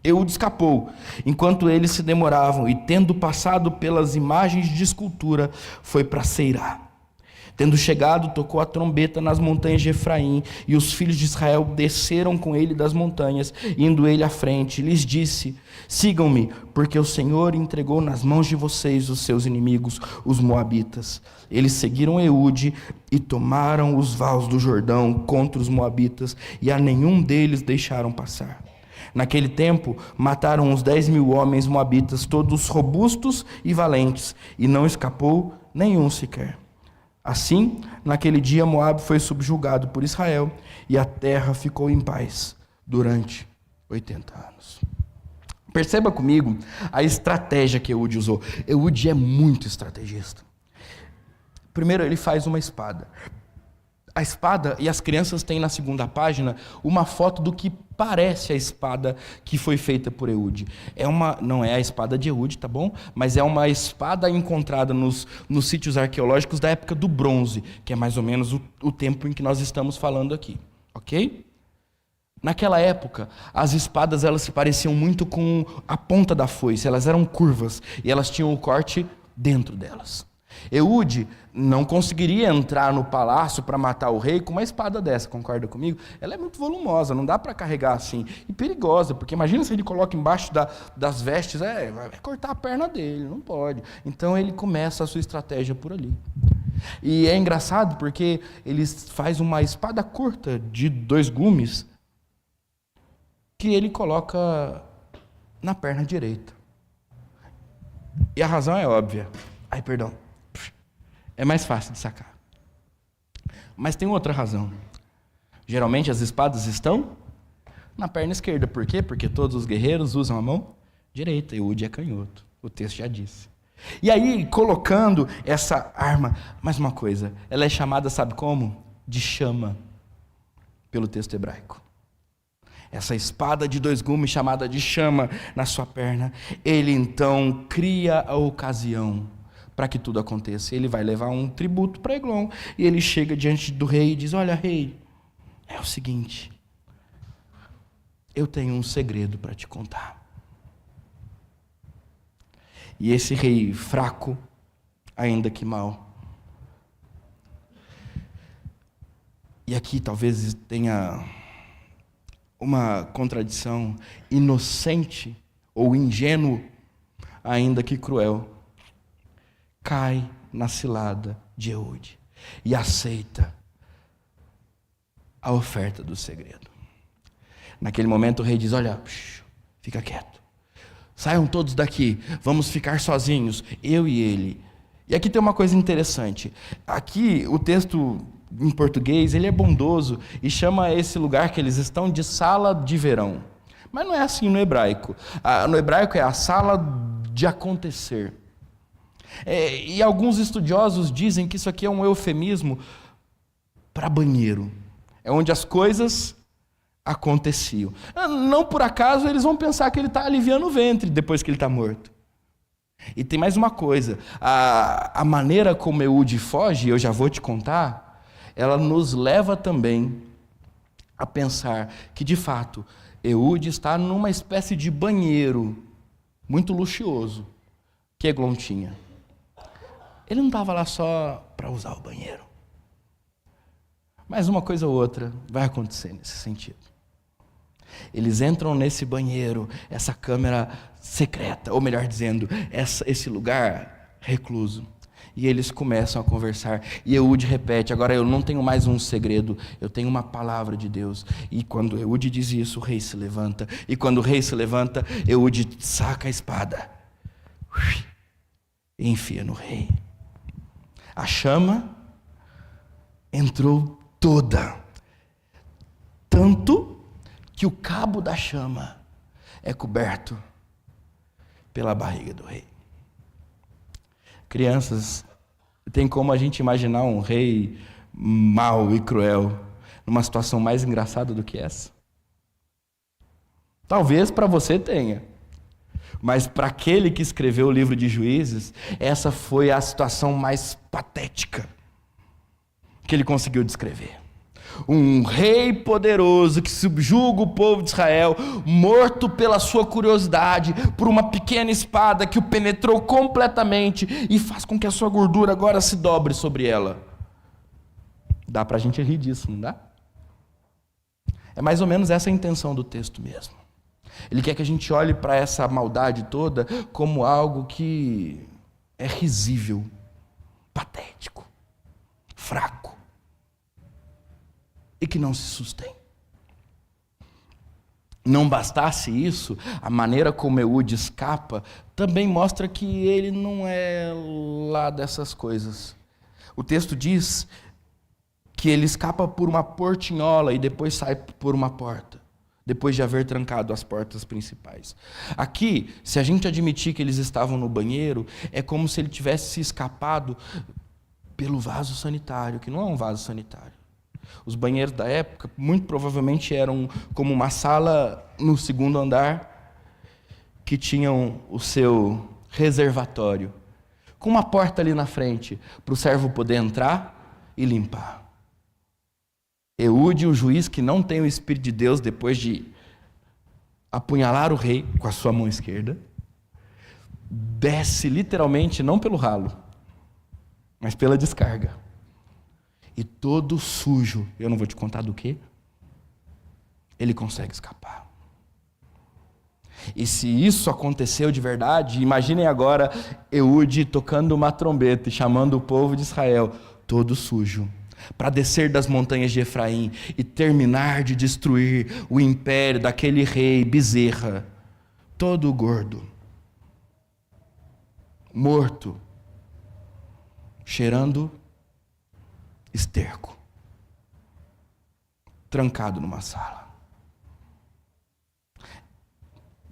Eude escapou, enquanto eles se demoravam, e tendo passado pelas imagens de escultura, foi para Seirá. Tendo chegado, tocou a trombeta nas montanhas de Efraim, e os filhos de Israel desceram com ele das montanhas, indo ele à frente. Lhes disse: sigam-me, porque o Senhor entregou nas mãos de vocês os seus inimigos, os moabitas. Eles seguiram Eude e tomaram os vales do Jordão contra os moabitas, e a nenhum deles deixaram passar. Naquele tempo, mataram uns 10.000 homens moabitas, todos robustos e valentes, e não escapou nenhum sequer. Assim, naquele dia, Moabe foi subjugado por Israel, e a terra ficou em paz durante 80 anos. Perceba comigo a estratégia que Eude usou. Eude é muito estrategista. Primeiro, ele faz uma espada. A espada, e as crianças têm na segunda página uma foto do que parece a espada que foi feita por Eude. Não é a espada de Eude, tá bom? Mas é uma espada encontrada nos sítios arqueológicos da época do bronze, que é mais ou menos o tempo em que nós estamos falando aqui, ok? Naquela época, as espadas elas se pareciam muito com a ponta da foice, elas eram curvas e elas tinham o corte dentro delas. Eude não conseguiria entrar no palácio para matar o rei com uma espada dessa, concorda comigo? Ela é muito volumosa, não dá para carregar assim. E perigosa, porque imagina se ele coloca embaixo das vestes, vai cortar a perna dele, não pode. Então ele começa a sua estratégia por ali. E é engraçado porque ele faz uma espada curta de 2 gumes que ele coloca na perna direita. E a razão é óbvia. É mais fácil de sacar. Mas tem outra razão. Geralmente as espadas estão na perna esquerda. Por quê? Porque todos os guerreiros usam a mão direita. Eude é canhoto. O texto já disse. E aí, colocando essa arma, mais uma coisa, ela é chamada, sabe como? De chama, pelo texto hebraico. Essa espada de 2 gumes chamada de chama na sua perna, ele então cria a ocasião para que tudo aconteça. Ele vai levar um tributo para Eglon, e ele chega diante do rei e diz: olha, rei, é o seguinte, eu tenho um segredo para te contar. E esse rei fraco, ainda que mau, e aqui talvez tenha uma contradição, inocente ou ingênuo, ainda que cruel, cai na cilada de Eude e aceita a oferta do segredo. Naquele momento o rei diz: olha, fica quieto, saiam todos daqui, vamos ficar sozinhos, eu e ele. E aqui tem uma coisa interessante. Aqui o texto em português, ele é bondoso e chama esse lugar que eles estão de sala de verão. Mas não é assim no hebraico. No hebraico é a sala de acontecer. E alguns estudiosos dizem que isso aqui é um eufemismo para banheiro. É onde as coisas aconteciam. Não por acaso eles vão pensar que ele está aliviando o ventre depois que ele está morto. E tem mais uma coisa. A maneira como Eude foge, eu já vou te contar, ela nos leva também a pensar que, de fato, Eude está numa espécie de banheiro muito luxuoso que Eglon tinha. Ele não estava lá só para usar o banheiro. Mas uma coisa ou outra vai acontecer nesse sentido. Eles entram nesse banheiro, essa câmara secreta, ou melhor dizendo, esse lugar recluso. E eles começam a conversar. E Eude repete: agora eu não tenho mais um segredo, eu tenho uma palavra de Deus. E quando Eude diz isso, o rei se levanta. E quando o rei se levanta, Eude saca a espada e enfia no rei. A chama entrou toda, tanto que o cabo da chama é coberto pela barriga do rei. Crianças, tem como a gente imaginar um rei mau e cruel numa situação mais engraçada do que essa? Talvez para você tenha, mas para aquele que escreveu o livro de Juízes, essa foi a situação mais patética que ele conseguiu descrever. Um rei poderoso que subjuga o povo de Israel, morto pela sua curiosidade, por uma pequena espada que o penetrou completamente e faz com que a sua gordura agora se dobre sobre ela. Dá para a gente rir disso, não dá? É mais ou menos essa a intenção do texto mesmo. Ele quer que a gente olhe para essa maldade toda como algo que é risível, patético, fraco, e que não se sustém. Não bastasse isso, a maneira como Eude escapa também mostra que ele não é lá dessas coisas. O texto diz que ele escapa por uma portinhola e depois sai por uma porta, depois de haver trancado as portas principais. Aqui, se a gente admitir que eles estavam no banheiro, é como se ele tivesse escapado pelo vaso sanitário, que não é um vaso sanitário. Os banheiros da época, muito provavelmente, eram como uma sala no segundo andar, que tinham o seu reservatório, com uma porta ali na frente, para o servo poder entrar e limpar. Eude, o juiz que não tem o Espírito de Deus, depois de apunhalar o rei com a sua mão esquerda, desce literalmente, não pelo ralo, mas pela descarga. E todo sujo, eu não vou te contar do quê, ele consegue escapar. E se isso aconteceu de verdade, imaginem agora Eude tocando uma trombeta e chamando o povo de Israel, todo sujo, para descer das montanhas de Efraim e terminar de destruir o império daquele rei bezerra, todo gordo, morto, cheirando esterco, trancado numa sala.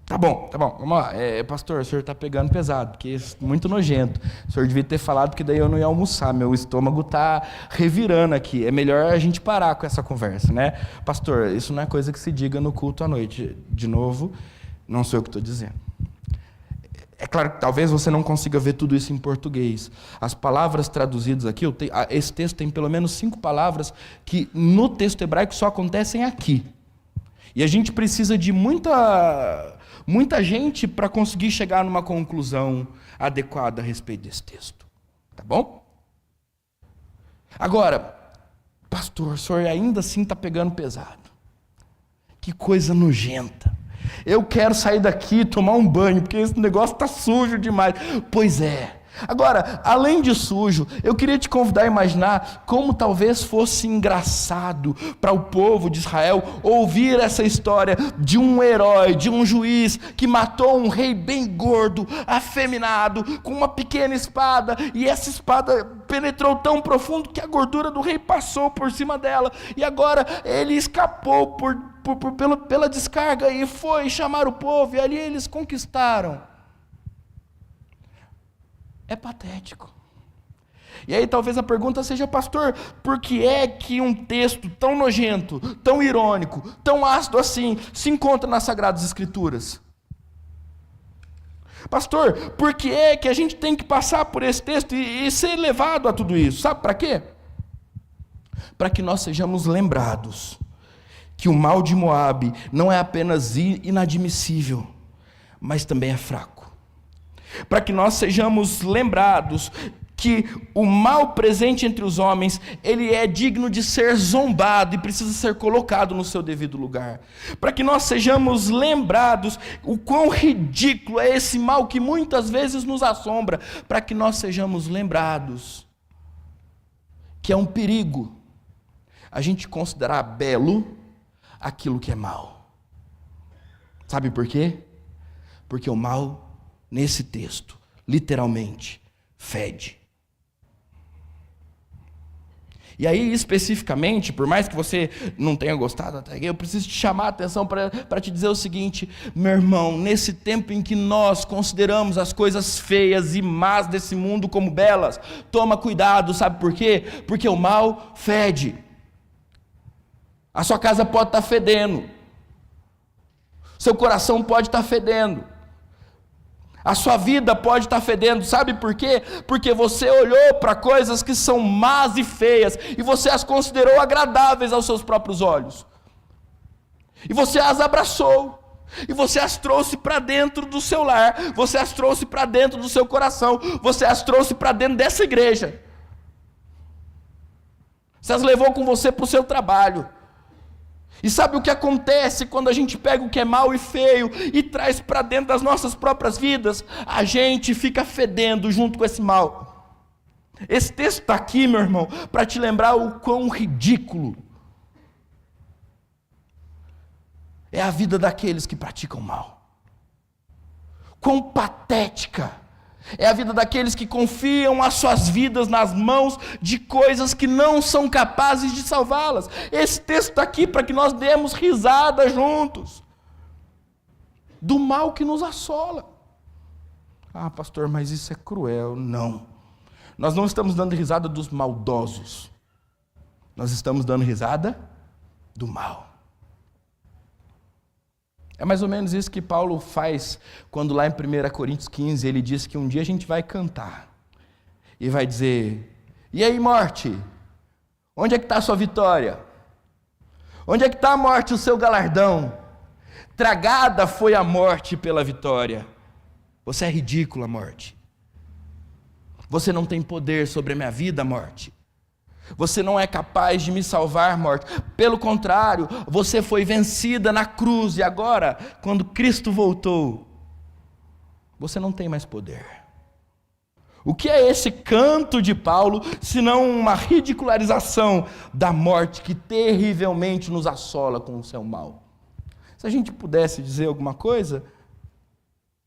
Tá bom, vamos lá. Pastor, o senhor está pegando pesado, porque é muito nojento. O senhor devia ter falado que daí eu não ia almoçar, meu estômago está revirando aqui. É melhor a gente parar com essa conversa, né? Pastor, isso não é coisa que se diga no culto à noite. De novo, não sou eu que estou dizendo. É claro que talvez você não consiga ver tudo isso em português. As palavras traduzidas aqui, esse texto tem pelo menos 5 palavras que no texto hebraico só acontecem aqui. E a gente precisa de muita gente para conseguir chegar numa conclusão adequada a respeito desse texto. Tá bom? Agora, pastor, o senhor ainda assim está pegando pesado. Que coisa nojenta. Eu quero sair daqui e tomar um banho, porque esse negócio está sujo demais. Pois é. Agora, além de sujo, eu queria te convidar a imaginar como talvez fosse engraçado para o povo de Israel ouvir essa história de um herói, de um juiz que matou um rei bem gordo, afeminado, com uma pequena espada, e essa espada penetrou tão profundo que a gordura do rei passou por cima dela, e agora ele escapou pela descarga e foi chamar o povo, e ali eles conquistaram. É patético. E aí talvez a pergunta seja, pastor, por que é que um texto tão nojento, tão irônico, tão ácido assim, se encontra nas Sagradas Escrituras? Pastor, por que é que a gente tem que passar por esse texto e ser levado a tudo isso? Sabe para quê? Para que nós sejamos lembrados que o mal de Moabe não é apenas inadmissível, mas também é fraco. Para que nós sejamos lembrados que o mal presente entre os homens, ele é digno de ser zombado e precisa ser colocado no seu devido lugar. Para que nós sejamos lembrados o quão ridículo é esse mal que muitas vezes nos assombra. Para que nós sejamos lembrados que é um perigo a gente considerar belo aquilo que é mal. Sabe por quê? Porque o mal, nesse texto, literalmente, fede. E aí, especificamente, por mais que você não tenha gostado até aqui, eu preciso te chamar a atenção para te dizer o seguinte, meu irmão, nesse tempo em que nós consideramos as coisas feias e más desse mundo como belas, toma cuidado, sabe por quê? Porque o mal fede. A sua casa pode estar fedendo. Seu coração pode estar fedendo. A sua vida pode estar fedendo, sabe por quê? Porque você olhou para coisas que são más e feias, e você as considerou agradáveis aos seus próprios olhos. E você as abraçou, e você as trouxe para dentro do seu lar, você as trouxe para dentro do seu coração, você as trouxe para dentro dessa igreja. Você as levou com você para o seu trabalho. E sabe o que acontece quando a gente pega o que é mau e feio e traz para dentro das nossas próprias vidas? A gente fica fedendo junto com esse mal. Esse texto está aqui, meu irmão, para te lembrar o quão ridículo é a vida daqueles que praticam mal. Quão patética é a vida daqueles que confiam as suas vidas nas mãos de coisas que não são capazes de salvá-las. Esse texto está aqui para que nós demos risada juntos do mal que nos assola. Ah, pastor, mas isso é cruel. Não. Nós não estamos dando risada dos maldosos. Nós estamos dando risada do mal. É mais ou menos isso que Paulo faz quando lá em 1 Coríntios 15 ele diz que um dia a gente vai cantar e vai dizer, e aí morte, onde é que está a sua vitória? Onde é que está a morte, o seu galardão? Tragada foi a morte pela vitória. Você é ridícula, morte. Você não tem poder sobre a minha vida, morte. Você não é capaz de me salvar, morte. Pelo contrário, você foi vencida na cruz. E agora, quando Cristo voltou, você não tem mais poder. O que é esse canto de Paulo, senão uma ridicularização da morte que terrivelmente nos assola com o seu mal? Se a gente pudesse dizer alguma coisa,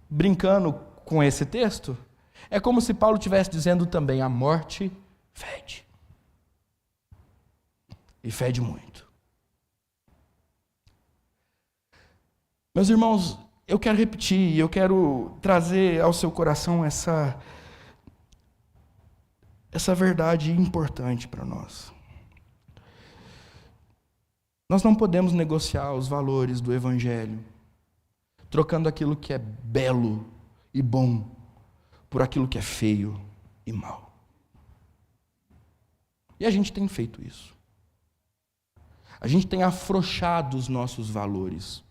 brincando com esse texto, é como se Paulo estivesse dizendo também: a morte fede. E fede muito. Meus irmãos, eu quero repetir, eu quero trazer ao seu coração essa verdade importante para nós. Nós não podemos negociar os valores do Evangelho, trocando aquilo que é belo e bom por aquilo que é feio e mau. E a gente tem feito isso. A gente tem afrouxado os nossos valores.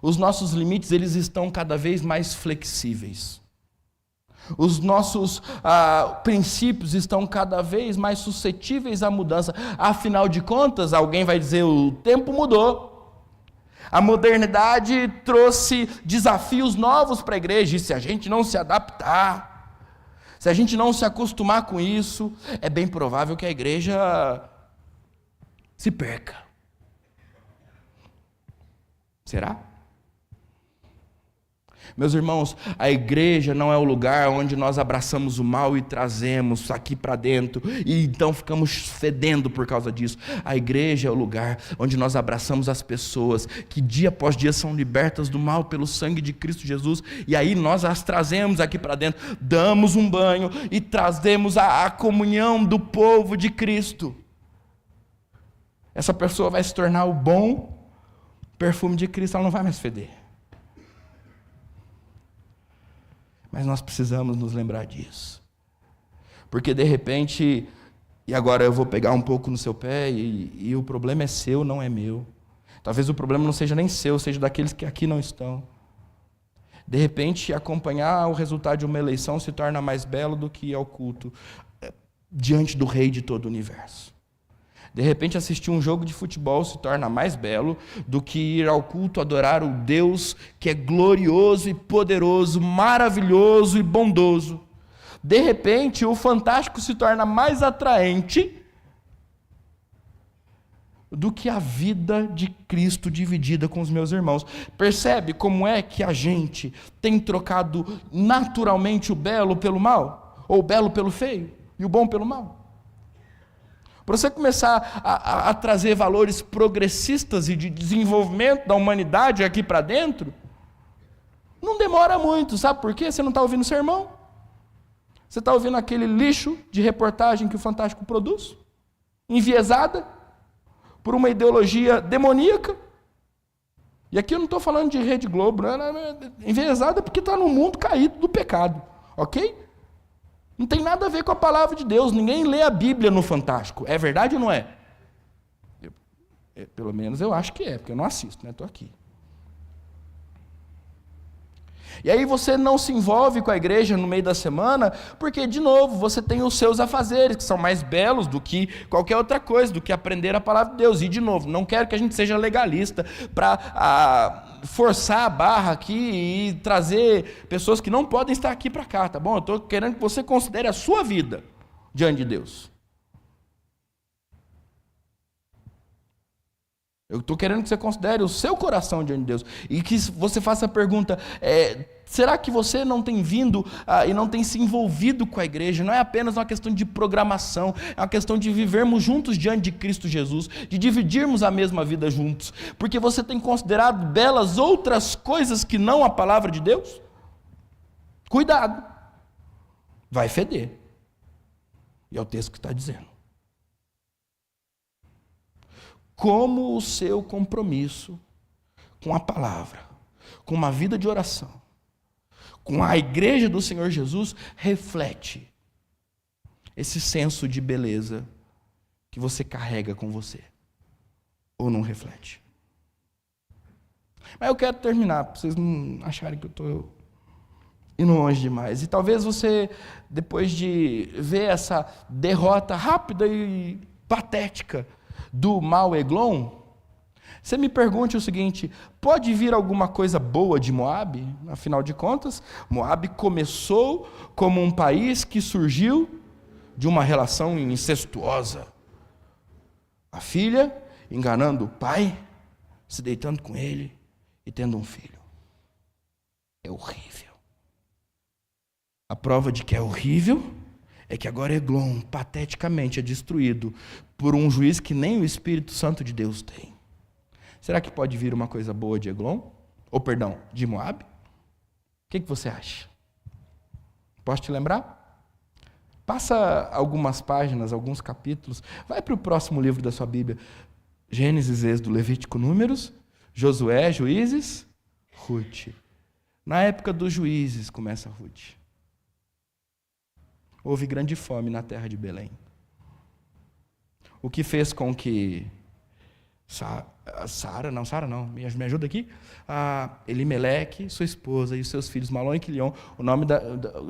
Os nossos limites, eles estão cada vez mais flexíveis. Os nossos princípios estão cada vez mais suscetíveis à mudança. Afinal de contas, alguém vai dizer: o tempo mudou. A modernidade trouxe desafios novos para a igreja. E se a gente não se adaptar, se a gente não se acostumar com isso, é bem provável que a igreja se perca. Será? Meus irmãos, a igreja não é o lugar onde nós abraçamos o mal e trazemos aqui para dentro, e então ficamos fedendo por causa disso. A igreja é o lugar onde nós abraçamos as pessoas que dia após dia são libertas do mal pelo sangue de Cristo Jesus, e aí nós as trazemos aqui para dentro, damos um banho e trazemos a comunhão do povo de Cristo. Essa pessoa vai se tornar o bom perfume de Cristo, ela não vai mais feder. Mas nós precisamos nos lembrar disso. Porque de repente, e agora eu vou pegar um pouco no seu pé, e o problema é seu, não é meu. Talvez o problema não seja nem seu, seja daqueles que aqui não estão. De repente, acompanhar o resultado de uma eleição se torna mais belo do que ir ao culto diante do Rei de todo o universo. De repente, assistir um jogo de futebol se torna mais belo do que ir ao culto adorar o Deus que é glorioso e poderoso, maravilhoso e bondoso. De repente, o fantástico se torna mais atraente do que a vida de Cristo dividida com os meus irmãos. Percebe como é que a gente tem trocado naturalmente o belo pelo mal? Ou o belo pelo feio? E o bom pelo mal? Para você começar a trazer valores progressistas e de desenvolvimento da humanidade aqui para dentro, não demora muito, sabe por quê? Você não está ouvindo o sermão. Você está ouvindo aquele lixo de reportagem que o Fantástico produz, enviesada por uma ideologia demoníaca. E aqui eu não estou falando de Rede Globo, não é enviesada porque está no mundo caído do pecado, ok? Não tem nada a ver com a palavra de Deus. Ninguém lê a Bíblia no Fantástico. É verdade ou não é? Pelo menos eu acho que é, porque eu não assisto, né? Estou aqui. E aí você não se envolve com a igreja no meio da semana, porque, de novo, você tem os seus afazeres, que são mais belos do que qualquer outra coisa, do que aprender a palavra de Deus. E, de novo, não quero que a gente seja legalista para forçar a barra aqui e trazer pessoas que não podem estar aqui para cá, tá bom? Eu estou querendo que você considere a sua vida diante de Deus. Eu estou querendo que você considere o seu coração diante de Deus. E que você faça a pergunta, será que você não tem vindo e não tem se envolvido com a igreja? Não é apenas uma questão de programação, é uma questão de vivermos juntos diante de Cristo Jesus, de dividirmos a mesma vida juntos. Porque você tem considerado belas outras coisas que não a palavra de Deus? Cuidado, vai feder. E é o texto que está dizendo. Como o seu compromisso com a palavra, com uma vida de oração, com a igreja do Senhor Jesus, reflete esse senso de beleza que você carrega com você, ou não reflete? Mas eu quero terminar, para vocês não acharem que eu estou indo longe demais. E talvez você, depois de ver essa derrota rápida e patética do mau Eglon, você me pergunte o seguinte: pode vir alguma coisa boa de Moabe? Afinal de contas, Moabe começou como um país que surgiu de uma relação incestuosa. A filha enganando o pai, se deitando com ele e tendo um filho. horrível. A prova de que é horrível é que agora Eglon, pateticamente, é destruído por um juiz que nem o Espírito Santo de Deus tem. Será que pode vir uma coisa boa de Eglon? Ou, perdão, de Moabe? O que você acha? Posso te lembrar? Passa algumas páginas, alguns capítulos. Vai para o próximo livro da sua Bíblia. Gênesis, Êxodo, Levítico, Números, Josué, Juízes, Ruth. Na época dos juízes começa Ruth. Houve grande fome na terra de Belém. O que fez com que Sara não, me ajuda aqui. Elimeleque, sua esposa e os seus filhos, Malom e Quilion, o nome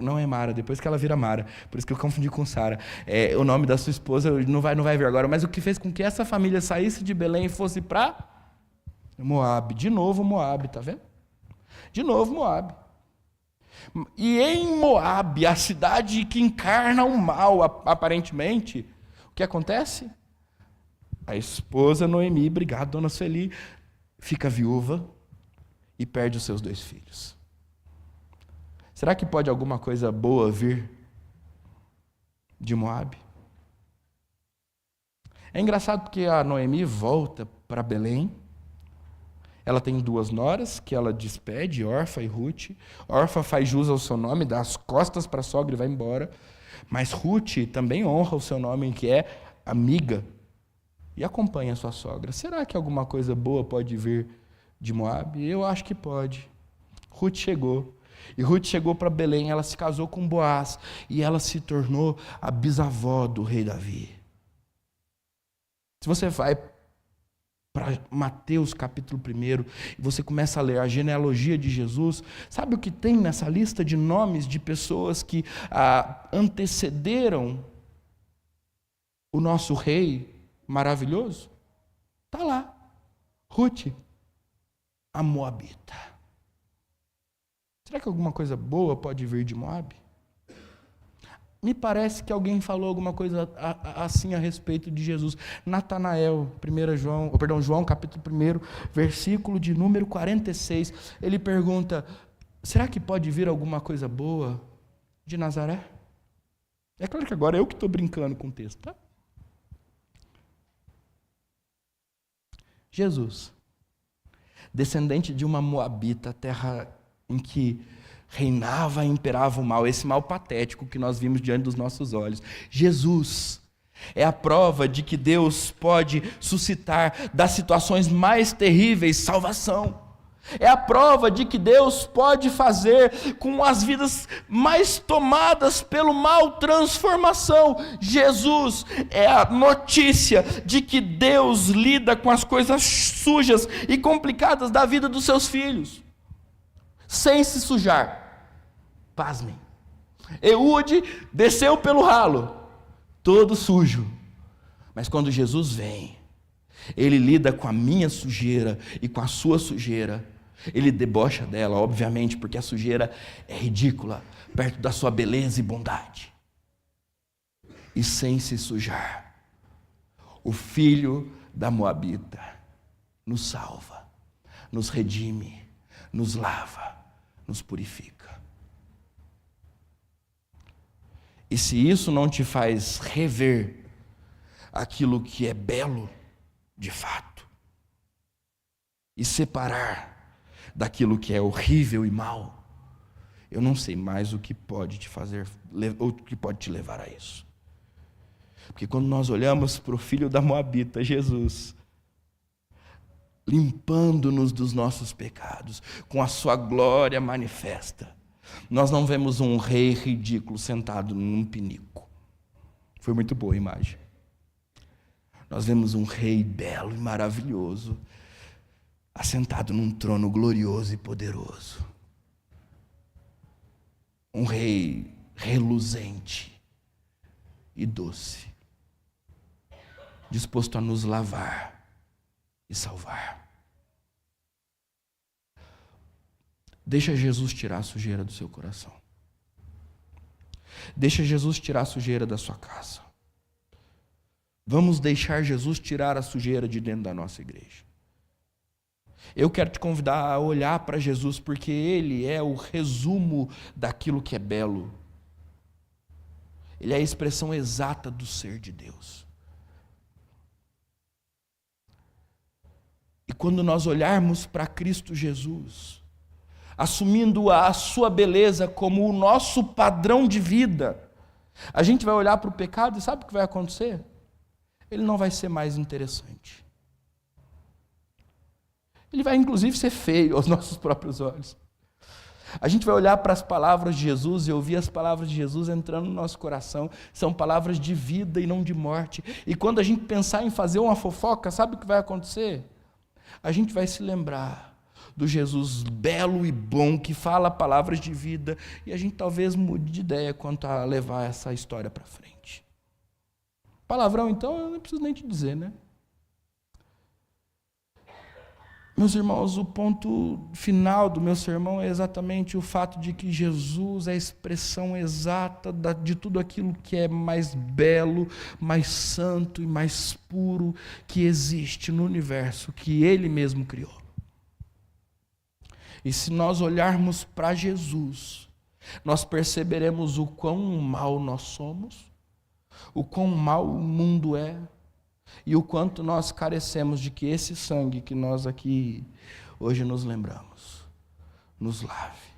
não é Mara, depois que ela vira Mara, por isso que eu confundi com Sara. O nome da sua esposa não vai ver agora, mas o que fez com que essa família saísse de Belém e fosse para Moabe. De novo Moabe, tá vendo? De novo Moabe. E em Moabe, a cidade que encarna o mal, aparentemente, o que acontece? A esposa Noemi, obrigado, dona Sueli, fica viúva e perde os seus 2 filhos. Será que pode alguma coisa boa vir de Moabe? É engraçado porque a Noemi volta para Belém. Ela tem 2 noras que ela despede, Orfa e Ruth. Orfa faz jus ao seu nome, dá as costas para a sogra e vai embora. Mas Ruth também honra o seu nome, que é amiga, e acompanha a sua sogra. Será que alguma coisa boa pode vir de Moabe? Eu acho que pode. Ruth chegou. E Ruth chegou para Belém, ela se casou com Boaz, e ela se tornou a bisavó do rei Davi. Se você vai para Mateus capítulo 1, e você começa a ler a genealogia de Jesus, sabe o que tem nessa lista de nomes de pessoas que antecederam o nosso rei maravilhoso? Está lá, Ruth, a Moabita. Será que alguma coisa boa pode vir de Moabe? Me parece que alguém falou alguma coisa assim a respeito de Jesus. Natanael, João capítulo 1, versículo de número 46, ele pergunta, será que pode vir alguma coisa boa de Nazaré? É claro que agora eu que estou brincando com o texto, tá? Jesus, descendente de uma Moabita, terra em que reinava e imperava o mal, esse mal patético que nós vimos diante dos nossos olhos. Jesus é a prova de que Deus pode suscitar das situações mais terríveis salvação. É a prova de que Deus pode fazer com as vidas mais tomadas pelo mal transformação. Jesus é a notícia de que Deus lida com as coisas sujas e complicadas da vida dos seus filhos, sem se sujar. Pasmem. Eude desceu pelo ralo, todo sujo. Mas quando Jesus vem, ele lida com a minha sujeira e com a sua sujeira. Ele debocha dela, obviamente, porque a sujeira é ridícula perto da sua beleza e bondade. E sem se sujar, o filho da Moabita nos salva, nos redime, nos lava, nos purifica. E se isso não te faz rever aquilo que é belo de fato, e separar daquilo que é horrível e mal, eu não sei mais o que pode te fazer, ou o que pode te levar a isso. Porque quando nós olhamos para o filho da Moabita, Jesus, limpando-nos dos nossos pecados, com a sua glória manifesta, nós não vemos um rei ridículo sentado num pinico. Foi muito boa a imagem. Nós vemos um rei belo e maravilhoso, assentado num trono glorioso e poderoso. Um rei reluzente e doce, disposto a nos lavar e salvar. Deixa Jesus tirar a sujeira do seu coração. Deixa Jesus tirar a sujeira da sua casa. Vamos deixar Jesus tirar a sujeira de dentro da nossa igreja. Eu quero te convidar a olhar para Jesus, porque Ele é o resumo daquilo que é belo. Ele é a expressão exata do ser de Deus. E quando nós olharmos para Cristo Jesus, assumindo a sua beleza como o nosso padrão de vida, a gente vai olhar para o pecado e sabe o que vai acontecer? Ele não vai ser mais interessante. Ele vai inclusive ser feio aos nossos próprios olhos. A gente vai olhar para as palavras de Jesus e ouvir as palavras de Jesus entrando no nosso coração. São palavras de vida e não de morte. E quando a gente pensar em fazer uma fofoca, sabe o que vai acontecer? A gente vai se lembrar do Jesus belo e bom que fala palavras de vida, e a gente talvez mude de ideia quanto a levar essa história para frente. Palavrão, então, eu não preciso nem te dizer, né? Meus irmãos, o ponto final do meu sermão é exatamente o fato de que Jesus é a expressão exata de tudo aquilo que é mais belo, mais santo e mais puro que existe no universo, que Ele mesmo criou. E se nós olharmos para Jesus, nós perceberemos o quão mal nós somos, o quão mal o mundo é, e o quanto nós carecemos de que esse sangue que nós aqui hoje nos lembramos, nos lave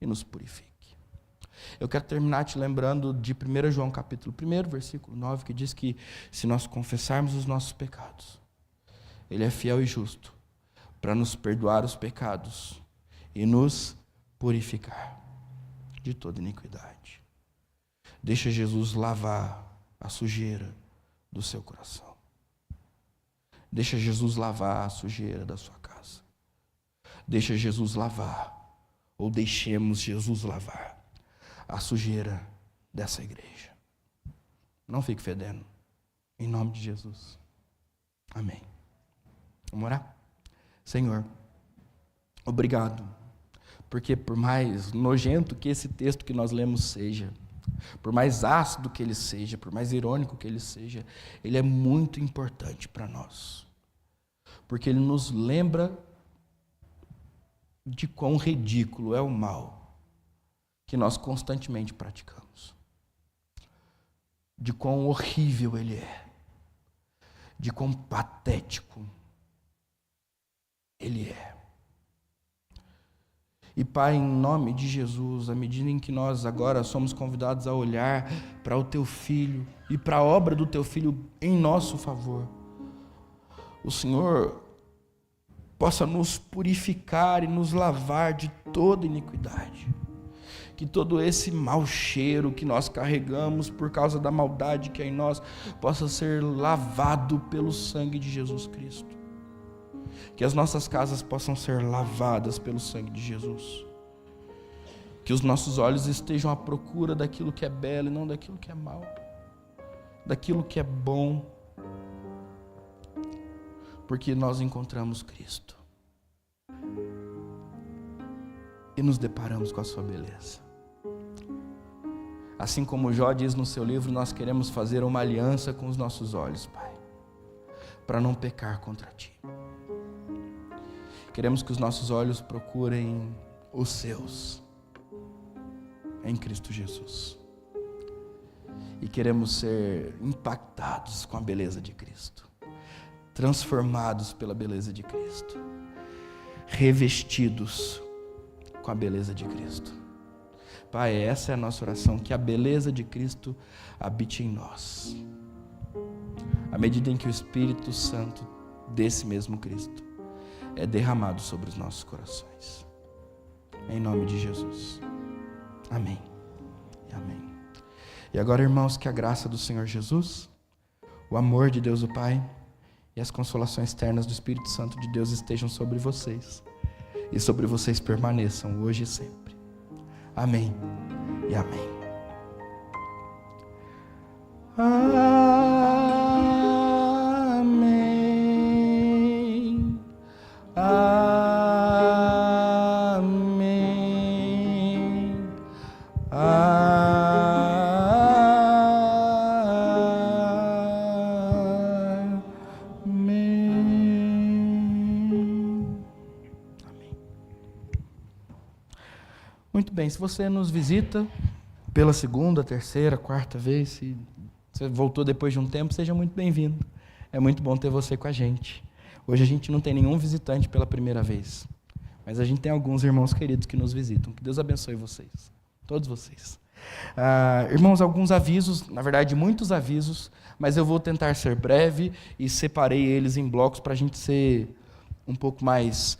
e nos purifique. Eu quero terminar te lembrando de 1 João capítulo 1, versículo 9, que diz que se nós confessarmos os nossos pecados, Ele é fiel e justo para nos perdoar os pecados e nos purificar de toda iniquidade. Deixa Jesus lavar a sujeira do seu coração. Deixa Jesus lavar a sujeira da sua casa. Deixa Jesus lavar, ou deixemos Jesus lavar a sujeira dessa igreja. Não fique fedendo. Em nome de Jesus. Amém. Vamos orar? Senhor, obrigado, porque por mais nojento que esse texto que nós lemos seja, por mais ácido que ele seja, por mais irônico que ele seja, ele é muito importante para nós. Porque ele nos lembra de quão ridículo é o mal que nós constantemente praticamos. De quão horrível ele é. De quão patético ele é. E Pai, em nome de Jesus, à medida em que nós agora somos convidados a olhar para o Teu Filho e para a obra do Teu Filho em nosso favor, o Senhor possa nos purificar e nos lavar de toda iniquidade. Que todo esse mau cheiro que nós carregamos por causa da maldade que é em nós possa ser lavado pelo sangue de Jesus Cristo. Que as nossas casas possam ser lavadas pelo sangue de Jesus. Que os nossos olhos estejam à procura daquilo que é belo e não daquilo que é mal. Daquilo que é bom. Porque nós encontramos Cristo. E nos deparamos com a sua beleza. Assim como Jó diz no seu livro, nós queremos fazer uma aliança com os nossos olhos, Pai, para não pecar contra Ti. Queremos que os nossos olhos procurem os seus, em Cristo Jesus. E queremos ser impactados com a beleza de Cristo, transformados pela beleza de Cristo, revestidos com a beleza de Cristo. Pai, essa é a nossa oração, que a beleza de Cristo habite em nós, à medida em que o Espírito Santo desse mesmo Cristo é derramado sobre os nossos corações. Em nome de Jesus. Amém. E amém. E agora, irmãos, que a graça do Senhor Jesus, o amor de Deus o Pai e as consolações ternas do Espírito Santo de Deus estejam sobre vocês e sobre vocês permaneçam hoje e sempre. Amém e amém. Amém. Amém. Amém. Muito bem, se você nos visita pela segunda, terceira, quarta vez, se você voltou depois de um tempo, seja muito bem-vindo. É muito bom ter você com a gente. Hoje a gente não tem nenhum visitante pela primeira vez, mas a gente tem alguns irmãos queridos que nos visitam. Que Deus abençoe vocês, todos vocês. Irmãos, alguns avisos, na verdade muitos avisos, mas eu vou tentar ser breve e separei eles em blocos para a gente ser um pouco mais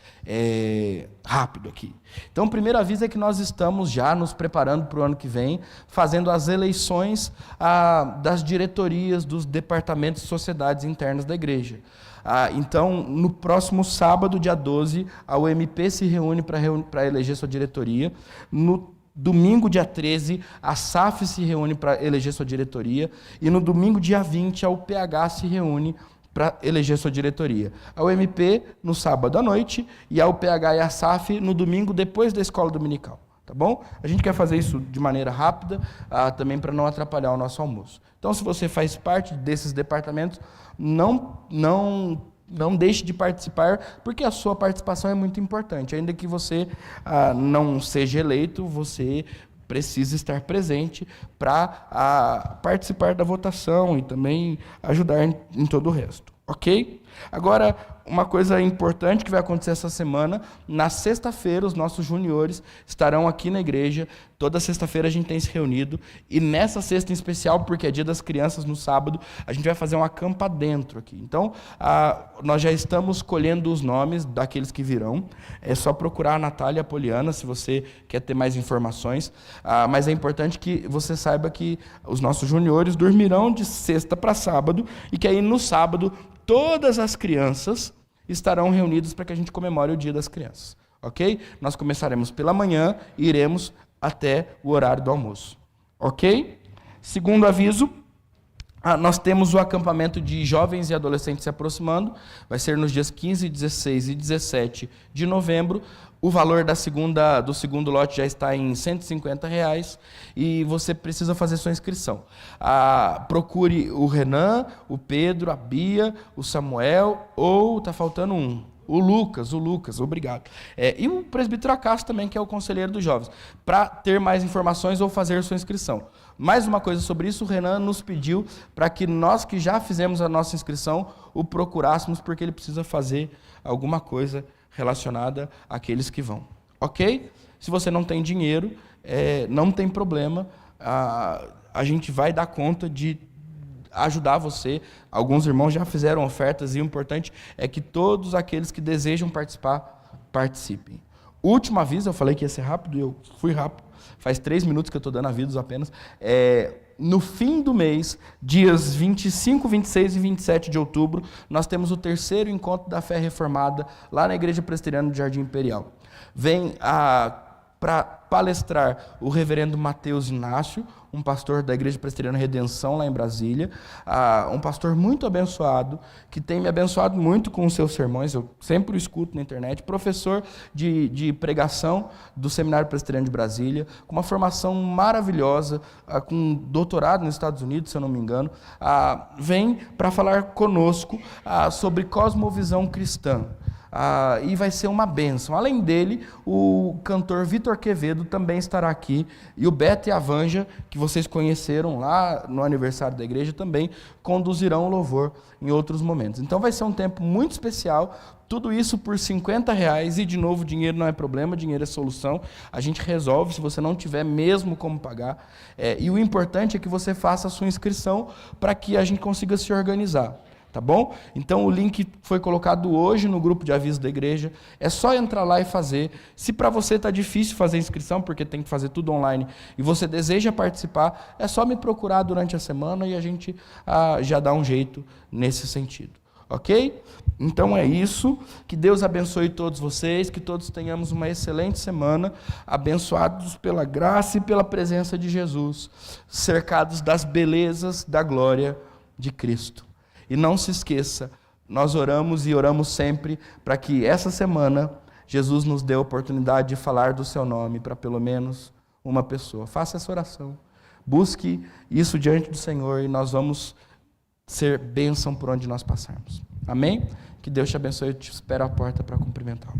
rápido aqui. Então, o primeiro aviso é que nós estamos já nos preparando para o ano que vem, fazendo as eleições das diretorias dos departamentos e sociedades internas da igreja. Então, no próximo sábado, dia 12, a UMP se reúne para eleger sua diretoria. No domingo, dia 13, a SAF se reúne para eleger sua diretoria. E no domingo, dia 20, a UPH se reúne para eleger sua diretoria. A UMP no sábado à noite e a UPH e a SAF no domingo depois da escola dominical. Tá bom? A gente quer fazer isso de maneira rápida, também para não atrapalhar o nosso almoço. Então, se você faz parte desses departamentos, não deixe de participar, porque a sua participação é muito importante. Ainda que você não seja eleito, você precisa estar presente para participar da votação e também ajudar em todo o resto. Ok? Agora, uma coisa importante que vai acontecer essa semana, na sexta-feira, os nossos juniores estarão aqui na igreja. Toda sexta-feira a gente tem se reunido. E nessa sexta em especial, porque é dia das crianças, no sábado, a gente vai fazer um acampa dentro aqui. Então, nós já estamos colhendo os nomes daqueles que virão. É só procurar a Natália e a Poliana, se você quer ter mais informações. Mas é importante que você saiba que os nossos juniores dormirão de sexta para sábado, e que aí no sábado todas as crianças estarão reunidas para que a gente comemore o Dia das Crianças, ok? Nós começaremos pela manhã e iremos até o horário do almoço, ok? Segundo aviso, nós temos o acampamento de jovens e adolescentes se aproximando, vai ser nos dias 15, 16 e 17 de novembro. O valor do segundo lote já está em R$ 150 e você precisa fazer sua inscrição. Procure o Renan, o Pedro, a Bia, o Samuel, ou está faltando um, o Lucas, obrigado. E o presbítero Acácio também, que é o conselheiro dos jovens, para ter mais informações ou fazer sua inscrição. Mais uma coisa sobre isso, o Renan nos pediu para que nós que já fizemos a nossa inscrição, o procurássemos, porque ele precisa fazer alguma coisa relacionada àqueles que vão. Ok? Se você não tem dinheiro, não tem problema, a gente vai dar conta de ajudar você. Alguns irmãos já fizeram ofertas e o importante é que todos aqueles que desejam participar, participem. Último aviso, eu falei que ia ser rápido e eu fui rápido. Faz 3 minutos que eu estou dando avisos apenas. No fim do mês, dias 25, 26 e 27 de outubro, nós temos o 3º encontro da fé reformada lá na Igreja Presbiteriana do Jardim Imperial. Vem para palestrar o reverendo Mateus Inácio, um pastor da Igreja Presbiteriana Redenção, lá em Brasília, um pastor muito abençoado, que tem me abençoado muito com os seus sermões, eu sempre o escuto na internet, professor de pregação do Seminário Presbiteriano de Brasília, com uma formação maravilhosa, com doutorado nos Estados Unidos, se eu não me engano, vem para falar conosco sobre cosmovisão cristã. E vai ser uma bênção. Além dele, o cantor Vitor Quevedo também estará aqui, e o Beto e a Vanja, que vocês conheceram lá no aniversário da igreja, também conduzirão o louvor em outros momentos. Então vai ser um tempo muito especial, tudo isso por R$ 50, e de novo, dinheiro não é problema, dinheiro é solução, a gente resolve se você não tiver mesmo como pagar, e o importante é que você faça a sua inscrição para que a gente consiga se organizar. Tá bom? Então o link foi colocado hoje no grupo de aviso da igreja. É só entrar lá e fazer. Se para você está difícil fazer a inscrição, porque tem que fazer tudo online, e você deseja participar, é só me procurar durante a semana e a gente já dá um jeito nesse sentido. Ok? Então é isso. Que Deus abençoe todos vocês, que todos tenhamos uma excelente semana, abençoados pela graça e pela presença de Jesus, cercados das belezas da glória de Cristo. E não se esqueça, nós oramos e oramos sempre para que essa semana Jesus nos dê a oportunidade de falar do seu nome para pelo menos uma pessoa. Faça essa oração, busque isso diante do Senhor e nós vamos ser bênção por onde nós passarmos. Amém? Que Deus te abençoe e te espero à porta para cumprimentá-lo.